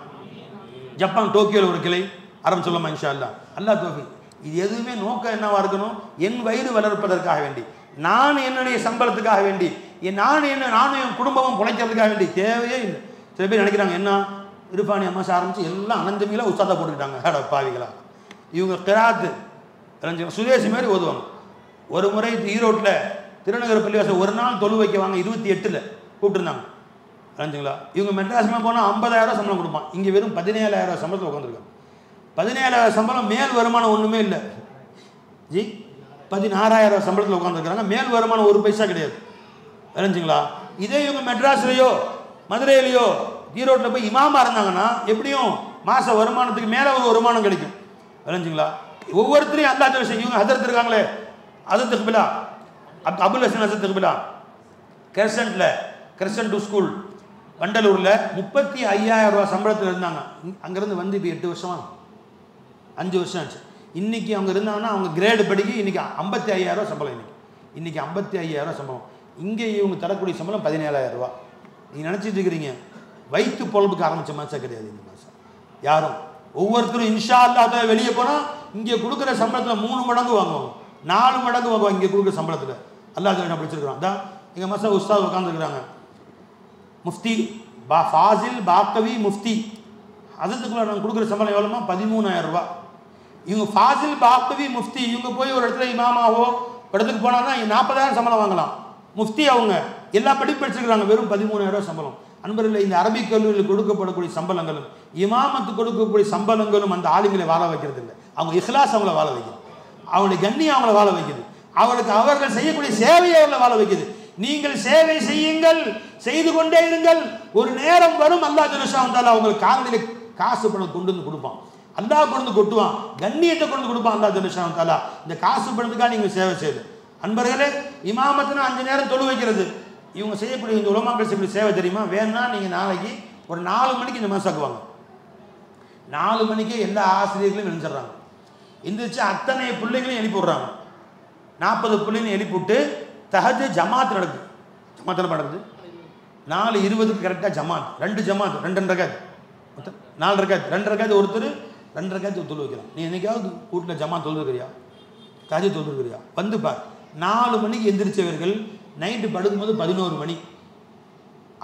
ஜப்பான் டோக்கியோவில் ஒரு கிளை ஆரம்பிச்சோம்மா இன்ஷா அல்லாஹ். அல்லாஹ் தௌஃபீக். இது எதுவுமே நோக்கம் என்னவா இருக்கணும்? என் வயிறு வளர்ப்பதற்காக வேண்டி, நான் என்னுடைய சம்பளத்துக்காக வேண்டி, நானும் என் குடும்பமும் பிழைக்கிறதுக்காக வேண்டி தேவையே இல்லை. சில பேர் நினைக்கிறாங்க என்ன இருப்பானி அம்மா ஆரம்பிச்சு எல்லாம் அனந்தமியில் உஸ்தாதா போட்டுக்கிட்டாங்க. ஹேட பாவிகளா, இவங்க கிராத்து சுதேசி மாதிரி ஓதுவாங்க. ஒரு முறை ஈரோட்டில் திருநகர் பள்ளிவாசல் ஒரு நாள் தொழு வைக்கவாங்க, 28ல் கூப்பிட்டுருந்தாங்க. தெரிஞ்சுங்களா? இவங்க மெட்ராஸ்லாம் போனால் 50,000 சம்பளம் கொடுப்பான். இங்கே வெறும் 17,000 சம்பளத்தில் உட்காந்துருக்காங்க. 17,000 சம்பளம், மேல் வருமானம் ஒன்றுமே இல்லை ஜி. 16,000 சம்பளத்தில் உட்காந்துருக்காங்க, மேல் வருமானம் 1 பைசா கிடையாது. தெரிஞ்சுங்களா? இதே இவங்க மெட்ராஸ்லையோ மதுரையிலையோ ஈரோட்டில் போய் இமாமா இருந்தாங்கன்னா எப்படியும் மாத வருமானத்துக்கு மேலே ஒரு வருமானம் கிடைக்கும். தெரிஞ்சுங்களா? ஒவ்வொருத்தரையும் அல்லா விஷயம். இவங்க ஹதரத் இருக்காங்களே, ஹதரத் இக்பிலா, அபுல் ஹசன் ஹசரத் இக்பிலா, கிரசன்ட் ஸ்கூல் வண்டலூரில் 35,000 ரூபா சம்பளத்தில் இருந்தாங்க. அங்கேருந்து வந்து இப்போ 8 வருஷமா 5 வருஷம் ஆச்சு. இன்றைக்கி அவங்க இருந்தாங்கன்னா அவங்க கிரேடு படிக்க இன்றைக்கி 55,000 சம்பளம். இன்றைக்கி 55,000 சம்பளம். இங்கே இவங்க தரக்கூடிய சம்பளம் 17,000 ரூபா. நீங்கள் நினச்சிட்டு இருக்கிறீங்க வயிற்று பொழப்புக்கு ஆரம்பித்த மாதம் கிடையாது இந்த மாதம் யாரும். ஒவ்வொருத்தரும் இன்ஷா அல்லாஹ் வெளியே போனால் இங்கே கொடுக்குற சம்பளத்தில் 3 மடங்கு வாங்குவாங்க, 4 மடங்கு வாங்குவாங்க இங்கே கொடுக்குற சம்பளத்தில். அல்லாஹ் என்ன பிடிச்சிருக்கிறான். அதான் எங்கள் மாதம் உஸ்தாத் உட்காந்துருக்குறாங்க, முஃப்தி ஃபாசில் பாக்கவி முஃப்தி. அதுக்குள்ள நாங்கள் கொடுக்குற சம்பளம் எவ்வளோமா 13,000 ரூபா. இவங்க ஃபாசில் பாக்கவி முஃப்தி இவங்க போய் ஒரு இடத்துல இமாமாவோ இடத்துக்கு போனால் தான் 40,000 சம்பளம் வாங்கலாம். முஃப்தி அவங்க எல்லா படிப்பு படிச்சிருக்கிறாங்க, வெறும் 13,000 ரூபா சம்பளம். அன்பர்கள், இந்த அரபிக் கல்லூரியில் கொடுக்கப்படக்கூடிய சம்பளங்களும் இமாமத்து கொடுக்கக்கூடிய சம்பளங்களும் அந்த ஆளுங்களை வாழ வைக்கிறது இல்லை. அவங்க இஹ்லாஸ் அவங்கள வாழ வைக்கிறது, அவங்களுடைய கண்ணியம் அவங்கள வாழ வைக்குது, அவர்களுக்கு அவர்கள் செய்யக்கூடிய சேவையை அவங்கள வாழ வைக்குது. நீங்கள் சேவை செய்யுங்கள், செய்து கொண்டே இருங்கள். ஒரு நேரம் வரும் அல்லாஹ் ஜல்லஷான் தாலா அவங்களுக்கு காலையில் காசு பணம் கொண்டு வந்து கொடுப்பான். அல்லாஹ் கொண்டு வந்து கொட்டுவான், கண்ணியத்தை கொண்டு கொடுப்பான் அல்லாஹ் ஜல்லஷான் தாலா. இந்த காசு பணத்துக்காக நீங்கள் சேவை செய்யுது. அன்பர்களே, இமாமத்துனா 5 நேரம் தொழு வைக்கிறது. இவங்க செய்யக்கூடிய இந்த உலமாக்கள் செய்யக்கூடிய சேவை தெரியுமா? வேணா நீங்கள் நாளைக்கு ஒரு 4 மணிக்கு இந்த மாசாக்குவாங்க. 4 மணிக்கே எல்லா ஆசிரியர்களும் எழுந்துடுறாங்க. எந்திரிச்சு அத்தனை பிள்ளைகளையும் எழுப்பி விட்றாங்க. 40 பிள்ளைங்களையும் எழுப்பி விட்டு தஹஜ் ஜமாத் நடக்குது. ஜமாத்தில் நடக்குது 4:20 கரெக்டாக ஜமாத். 2 ஜமாத், 2 ரக்காத், மொத்தம் 4 ரக்காத். 2 ரக்காத் ஒருத்தர் 2 ரக்காத் தொழு வைக்கிறான். நீ என்னைக்காவது வீட்டில் ஜமாத் தொழுதுக்கிறியா, தஹஜ் தொழுதுக்கிறியா? வந்து பார். 4 மணிக்கு எந்திரிச்சவர்கள் நைட்டு படுக்கும்போது 11 மணி.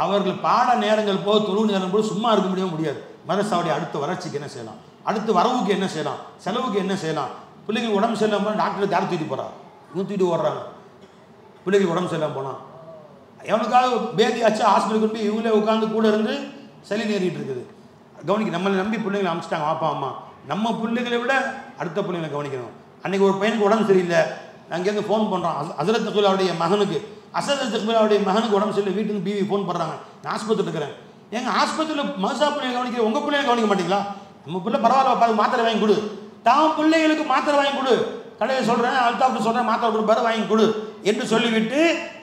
அவர்கள் பாட நேரங்கள் போது தொழு நேரம் போது சும்மா இருக்க முடியாது. மதரசாவுடைய அடுத்த வளர்ச்சிக்கு என்ன செய்யலாம், அடுத்த வரவுக்கு என்ன செய்யலாம், செலவுக்கு என்ன செய்யலாம். பிள்ளைங்க உடம்பு சரியில்லாமல் டாக்டருக்கு யார் தூக்கிட்டு போகிறா, இவங்க தூக்கிட்டு ஓடுறாங்க. பிள்ளைங்களுக்கு உடம்பு சரியில்லாமல் போனால் எவனுக்காவது பேதி ஆச்சு ஹாஸ்பிட்டலுக்கு கொண்டு போய் இவங்களே உட்காந்து கூட இருந்து சளி நேறிட்டு இருக்குது. கவனிக்க நம்மளை நம்பி பிள்ளைங்களை அனுப்பிச்சிட்டாங்க அப்பா அம்மா. நம்ம பிள்ளைங்களை விட அடுத்த பிள்ளைங்களை கவனிக்கணும். அன்றைக்கி ஒரு பையனுக்கு உடம்பு சரியில்லை, அங்கேருந்து ஃபோன் பண்ணுறான் ஹஸரத் தக்வீலாவுடைய மகனுக்கு. ஹஸரத் தக்வீலாவுடைய மகனுக்கு உடம்பு சரியில்லை, வீட்டுக்கு பிவி ஃபோன் பண்ணுறாங்க, நான் ஆஸ்பத்திரி இருக்கிறேன். எங்கள் ஆஸ்பத்திரியில் மதுசா பிள்ளைங்க கவனிக்கிற உங்கள் பிள்ளைங்க கவனிக்க மாட்டீங்களா? நம்ம பிள்ளை பரவாயில்ல பார்த்து மாத்திரை வாங்கி கொடு, தான் பிள்ளைகளுக்கு மாத்திரை வாங்கி கொடு, கடையில் சொல்கிறேன் அல்தாஃப்ட்டு சொல்கிறேன் மாத்திரை கொடுப்பாரு வாங்கி கொடு என்று சொல்லிவிட்டு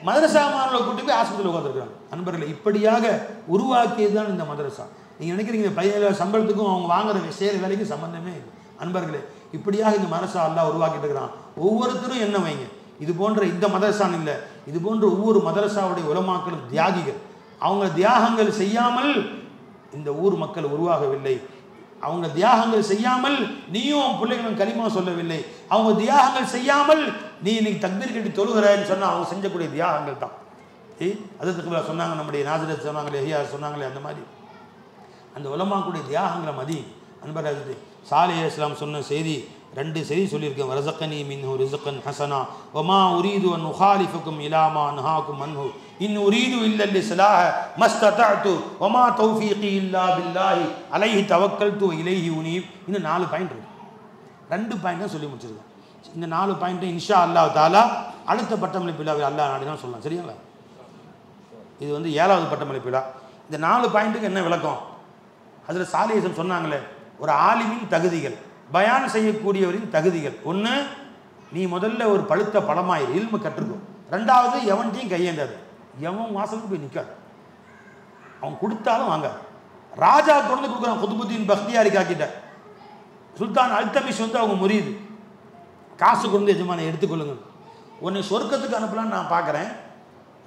மதரசா மாணவர்களை கூட்டி போய் ஆஸ்பத்திரியில் உட்காந்துருக்காங்க. நண்பர்களை இப்படியாக உருவாக்கியது தான் இந்த மதரசா. நீங்கள் நினைக்கிறீங்க 17,000 சம்பளத்துக்கும் அவங்க வாங்குற செய்கிற வேலைக்கும் சம்மந்தமே இல்லை. அன்பர்களே, இப்படியாக இந்த மதரசா அல்லாஹ் உருவாக்கிட்டு இருக்கிறான். ஒவ்வொருத்தரும் என்ன வைங்க, இது போன்ற இந்த மதரசான் இல்லை, இது போன்ற ஒவ்வொரு மதரசாவுடைய உலமாக்களும் தியாகிகள். அவங்க தியாகங்கள் செய்யாமல் இந்த ஊர் மக்கள் உருவாகவில்லை. அவங்க தியாகங்கள் செய்யாமல் நீயும் உன் பிள்ளைகளும் கலிமா சொல்லவில்லை. அவங்க தியாகங்கள் செய்யாமல் நீ இன்னைக்கு தக்பீர் கட்டி தொழுகிறான்னு சொன்னால் அவங்க செஞ்சக்கூடிய தியாகங்கள் தான். அதுக்கு சொன்னாங்க, நம்முடைய நாசரத் சொன்னாங்களே, ஐயா சொன்னாங்களே, அந்த மாதிரி அந்த உலமாக்குடைய தியாகங்களை மதி. அன்பராஜ் சாலிஹ் அலைஹிஸ்ஸலாம் சொன்ன செய்தி 2 செய்தி சொல்லியிருக்கேன். வரஸக்கனி மின்ஹு ரிஸ்கன் ஹஸனா வமா உரீது அன் உஹாலிஃபுக்கும் இலா மா நஹாக்கும் அன்ஹு இன் உரீது இல்லா லிஸ்லாஹ மஸ்ததஅது வமா தௌஃபீகி இல்லா பில்லாஹி அலைஹி தவக்கல்து வ இலைஹி உனீப். இன்னும் 4 பாயிண்ட் இருக்கு. 2 பாயிண்ட் தான் சொல்லி முடிச்சிருக்கேன். இந்த 4 பாயிண்ட்டை இன்ஷா அல்லாஹ் தாலா அடுத்த பட்டமளிப்பு விழாவில் அல்லாஹ் நாடினா சொல்லலாம். சரிங்களா? இது 7வது பட்டமளிப்பு விழா. இந்த 4 பாயிண்ட்டுக்கு என்ன விளக்கம்? அதில் சாலிஹ் சொன்னாங்களே, ஒரு ஆலிமின் தகுதிகள், பயான் செய்யக்கூடியவரின் தகுதிகள். 1, நீ முதல்ல ஒரு பழுத்த பழமாயிரு, இல்மு கற்றுக்கும். 2வது, எவன்ட்டையும் கையேந்தாது, எவன் வாசலுக்கு போய் நிற்காது, அவன் கொடுத்தாலும் வாங்க. ராஜா தொடர்ந்து கொடுக்குறான். குதுபுத்தீன் பக்தியாரி காக்கிட்ட சுல்தான் அல்தமிஷ் அவங்க முறியுது, காசு கொண்டு எஜமான எடுத்துக்கொள்ளுங்க, உன்னை சொர்க்கத்துக்கு அனுப்பலான்னு நான் பார்க்குறேன்,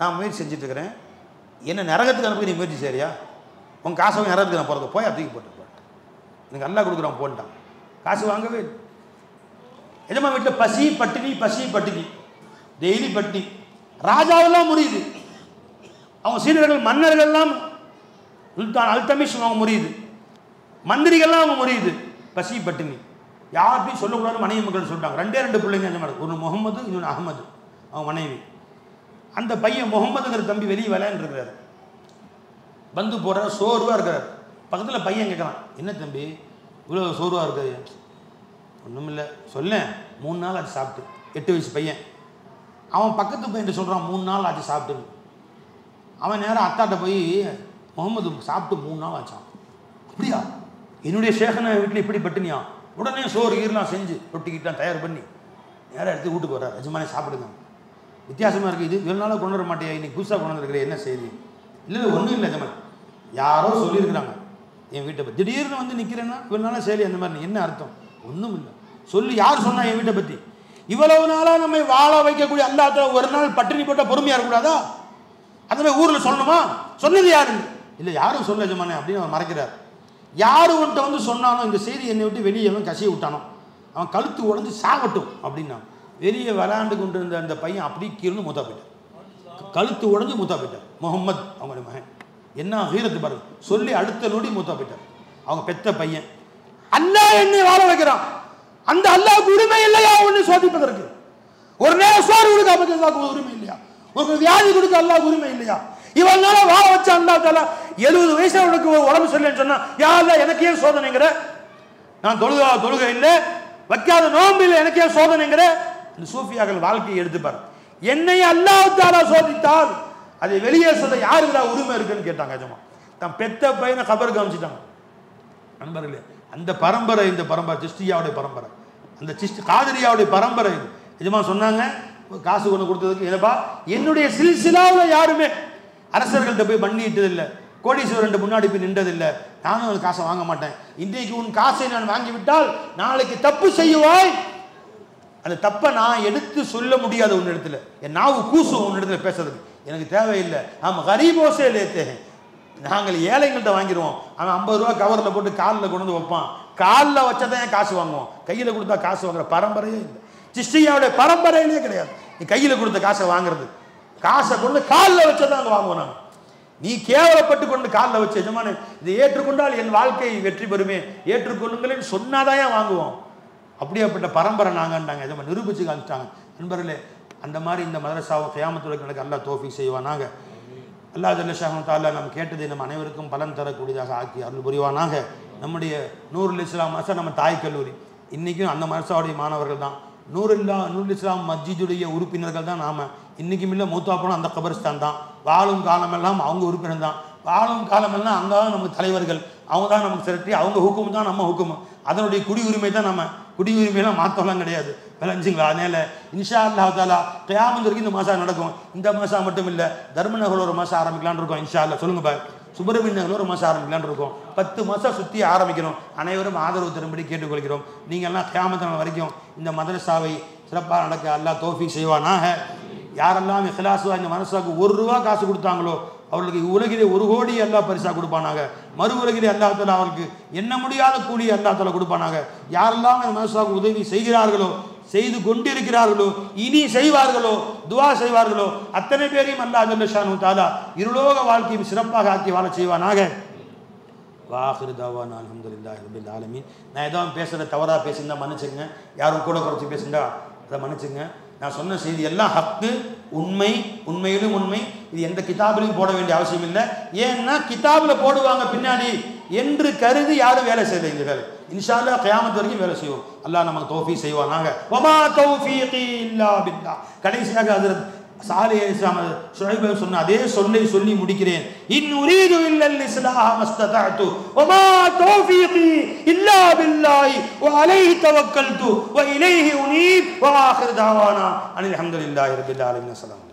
நான் முயற்சி செஞ்சுட்டு இருக்கிறேன், என்ன நரகத்துக்கு அனுப்பி நீ முயற்சி செய்றியா? உன் காசை நரகத்துக்கு நான் போகிறது, போய் தூக்கி போட்டு எனக்கு அல்லா கொடுக்குறான் போன்ட்டான். காசு வாங்கவே இல்லை. எஜமா வீட்டில் பசி பட்டினி, பசி பட்டினி, டெய்லி பட்டினி. ராஜாவெல்லாம் முறியுது, அவங்க சீனர்கள் மன்னர்கள்லாம் சுல்தான் அல்தமிஷ் அவங்க முறியுது, மந்திரிகள்லாம் அவங்க முறியுது, பசி பட்டினி. யார்கிட்டையும் சொல்லக்கூடாது மனைவி மக்கள் சொல்லிட்டாங்க. 2 பிள்ளைங்க எஜமா, ஒன்று முகமது, இன்னொன்று அகமது, அவங்க மனைவி. அந்த பையன் முகமதுங்கிற தம்பி வெளியே விளையாண்டு இருக்கிறார், வந்து போடுற சோர்வாக இருக்கிறார். பக்கத்தில் பையன் கேட்குறான், என்ன தம்பி இவ்வளோ சோர்வாக இருக்காது? ஒன்றும் இல்லை, சொல்ல 3 நாள் ஆச்சு சாப்பிட்டு. 8 வயசு பையன். அவன் பக்கத்து பையன் சொல்கிறான் 3 நாள் ஆச்சு சாப்பிட்டுன்னு. அவன் நேரம் அத்தாட்ட போய், முகமது சாப்பிட்டு 3 நாள் ஆச்சான். அப்படியா? என்னுடைய சேகனை வீட்டில் இப்படி பட்டினியா? உடனே சோறு ஈரெலாம் செஞ்சு ரொட்டிக்கிட்டான் தயார் பண்ணி நேராக எடுத்து வீட்டுக்கு வர்றார். எஜமானே சாப்பிடுங்க, வித்தியாசமாக இருக்குது, இது இவ்வளோ நாளாக கொண்டு வர மாட்டேயா, இன்னைக்கு புதுசாக கொண்டு வந்துருக்கிறேன், என்ன செய்தி? இல்லை ஒன்றும் இல்லை எஜமான், யாரோ சொல்லியிருக்கிறாங்க என் வீட்டை திடீர்னு வந்து நிற்கிறேன்னா இவ்வளோ நாளாக சரி, அந்த மாதிரி என்ன அர்த்தம்? ஒன்றும் இல்லை, சொல்லி யார் சொன்னா என் வீட்டை பற்றி? இவ்வளவு நாளாக நம்மை வாழ வைக்கக்கூடிய அல்லாஹ் ஒரு நாள் பட்டினி போட்டால் பொறுமையாக இருக்கக்கூடாதா? அதுவே ஊரில் சொல்லணுமா? சொன்னது யாரு? இல்லை யாரும் சொல்ல எஜமானே அப்படின்னு அவர் மறைக்கிறார். யார் உன்ட்ட வந்து சொன்னானோ இந்த செய்தி என்னை விட்டு வெளியே அவன் கசிய விட்டானோ அவன் கழுத்து உடஞ்சி சாகட்டும் அப்படின்னா வெளியே விளையாண்டு கொண்டு இருந்த அந்த பையன் அப்படி கீழே மூத்தா போயிட்டார். கழுத்து உடஞ்சி மூத்தா போயிட்டார். முகம்மது அவங்களுடைய மகன். என்ன ஹீரத்து பாருங்க. சொல்லி அடுத்த நொடி மூத்தா போயிட்டார். அவங்க பெத்த பையன். அல்லாஹ் என்னை வாழ வைக்கிறான். அந்த அல்லாஹ்வுக்கு உரிமை இல்லையா ஒன்று சோதிப்பதற்கு? ஒரு நேரம் சோறு கொடுக்க அல்லாஹ்வுக்கு உரிமை இல்லையா? ஒரு வியாதி கொடுக்க அல்லாஹ்வுக்கு உரிமை இல்லையா? இவன் நாள வாழ வச்ச அல்லாஹ் தஆலா 70 வயசுல உனக்கு உடம்பு சரியில்லைன்னு சொன்னா யா அல்லாஹ் எனக்கு ஏன் சோதனைங்கிற? நான் தொழுகை இல்லை, வைக்காத நோன்பு இல்லை, எனக்கு ஏன் சோதனைங்கிற? இந்த சூஃபியாக்கள் வாழ்க்கையை எடுத்துப்பார். என்னை அல்லாஹ் தஆலா சோதித்தால் அதை வெளியே சொல்ல யாருக்குடா உரிமை இருக்குன்னு கேட்டாங்க. எஜமா தான் பெத்த பையனை கபருக்கு காமிச்சிட்டாங்க. நண்பர்களே, அந்த பரம்பரை இந்த பரம்பரை சிஸ்டியாவுடைய பரம்பரை, அந்த காதிரியாவுடைய பரம்பரை. எஜமா சொன்னாங்க காசு கொண்டு கொடுத்ததுக்கு என்னப்பா என்னுடைய சில்சிலாவில் யாருமே அரசர்கள்ட்ட போய் பண்ணிட்டதில்லை, கோடீஸ்வரன் முன்னாடி போய் நின்றதில்லை, நானும் அந்த காசை வாங்க மாட்டேன். இன்றைக்கு உன் காசை நான் வாங்கிவிட்டால் நாளைக்கு தப்பு செய்வாய். அந்த தப்பை நான் எடுத்து சொல்ல முடியாத உன் இடத்துல, என் நாவு கூசும் உன் இடத்துல பேசுறதுக்கு, எனக்கு தேவையில்லை. ஆமாம் கரீபோசே லேத்தே, நாங்கள் ஏழைங்கள்ட்ட வாங்கிடுவோம். அவன் 50 ரூபா கவரில் போட்டு காலில் கொண்டு வந்து வைப்பான். காலில் வச்சா தான் காசு வாங்குவோம், கையில் கொடுத்தா காசு வாங்குற பரம்பரையே இல்லை. சிஷ்டியாவுடைய பரம்பரையிலே கிடையாது. நீ கையில் கொடுத்த காசை வாங்குறது, காசை கொண்டு காலில் வச்சதான் அங்கே வாங்குவோம். நாங்கள் நீ கேவலப்பட்டு கொண்டு காலில் வச்ச எஜமான இதை ஏற்றுக்கொண்டால் என் வாழ்க்கை வெற்றி பெறுமே, ஏற்றுக்கொள்ளுங்களேன்னு சொன்னாதான் வாங்குவோம். அப்படியாப்பட்ட பரம்பரை நாங்கன்றாங்க. எஜமா நிரூபிச்சு காமிச்சிட்டாங்க. நண்பர்களே, அந்த மாதிரி இந்த மதரசாவை கியாமத்துக்கு நடக்க அல்லாஹ் தௌஃபீக் செய்வானாக. அல்லாஹ் ஜல்ல ஷானஹு தஆலா நாம் கேட்டதை நம் அனைவருக்கும் பலன் தரக்கூடியதாக ஆக்கி அருள் புரிவானாக. நம்முடைய நூருல் இஸ்லாம் மதரசா நம்ம தாய் கல்லூரி, இன்றைக்கும் அந்த மதரசாவுடைய மாணவர்கள் தான். நூருல் இஸ்லாம் மஸ்ஜிதுடைய உறுப்பினர்கள் தான் நாம். இன்றைக்கும் இல்லை, மூத்தா போனால் அந்த கபரிஸ்தான் தான். வாழும் காலமெல்லாம் அவங்க உறுப்பினர் தான். வாழும் காலமெல்லாம் அங்கே தான் நமக்கு தலைவர்கள், அவங்க தான் நமக்கு செலுத்தி, அவங்க ஹுக்கும் தான் நம்ம ஹுக்கும். அதனுடைய குடியுரிமை தான் நம்ம குடியுரிமையெல்லாம் மாற்றலாம் கிடையாது. விளைஞ்சிங்களா? அதனால இன்ஷா அல்லாஹ் தஆலா கியாமத் வரைக்கும் இந்த மாதம் நடக்கும். இந்த மாதம் மட்டும் இல்லை, தர்மநகரில் ஒரு மாதம் ஆரம்பிக்கலான்னு இருக்கோம். இன்ஷா அல்லாஹ் சொல்லுங்க பாய். சுப்பிரமணிய நகரில் ஒரு மாதம் ஆரம்பிக்கலான்னு இருக்கோம். 10 மாதம் சுற்றி ஆரம்பிக்கணும். அனைவரும் ஆதரவு தரும்படி கேட்டுக்கொள்கிறோம். நீங்கள்லாம் கியாமத் நாள் வரைக்கும் இந்த மதரசாவை சிறப்பாக நடக்க அல்லாஹ் தௌஃபீக் செய்வானாக. யாரெல்லாம் இஹ்லாஸா இந்த மதரசாவுக்கு 1 ரூபா காசு கொடுத்தாங்களோ அவர்களுக்கு உலகிலே 1 கோடி அல்லாஹ் பரிசாக கொடுப்பானாக. மறு உலகிலே அல்லாஹ் தஆலா அவர்களுக்கு எண்ண முடியாத கூலி அல்லாஹ் தஆலா கொடுப்பானாக. யாரெல்லாம் இந்த மதரசாவுக்கு உதவி செய்கிறார்களோ, செய்து கொண்டிருக்கிறார்களோ, இனி செய்வார்களோ, துவா செய்வார்களோ, அத்தனை பேரையும் அல்லாஹ் ஜல்ல ஷானஹு தஆலா இருலோக வாழ்க்கையும் சிறப்பாக ஆக்கி வாழ செய்வானாக. வாஹிரு தவானா அல்ஹம்துலில்லாஹி ரப்பில் ஆலமீன். நான் ஏதோ பேசுகிற தவறாக பேசியிருந்தா மன்னிச்சுங்க. யாரும் கூட குறைச்சி பேசியிருந்தா அதை மன்னிச்சுங்க. நான் சொன்ன செய்தி எல்லாம் ஹக்கு, உண்மை, உண்மையிலும் உண்மை. இது எந்த கிதாபிலையும் போட வேண்டிய அவசியம் இல்லை. ஏன்னா கிதாபில் போடுவாங்க பின்னாடி என்று கருதி யாரும் வேலை செய்யலை. இந்த வேலை இன்ஷா அல்லாஹ் கியாமத் வரைக்கும் வேலை செய்வோம். அல்லாஹ் நமக்கு தௌஃபீக் செய்வானாக. வமா தௌஃபீகி இல்லா பில்லாஹ். கடைசியாக ஹஜ்ரத் சாலிஹ் இஸ்லாம் ஷுஐப் சொன்ன அதே சொல்லை சொல்லி முடிக்கிறேன். இன் உரீது இல்லல் இஸ்லாஹ மஸ்ததஅது வமா தௌஃபீகி இல்லா பில்லாஹி வ அலைஹி தவக்கல்து வ இலைஹி உனீப் வ ஆகிர் தஅவானா அனில் ஹம்துலில்லாஹி ரப்பில் ஆலமீன். அஸ்ஸலாமு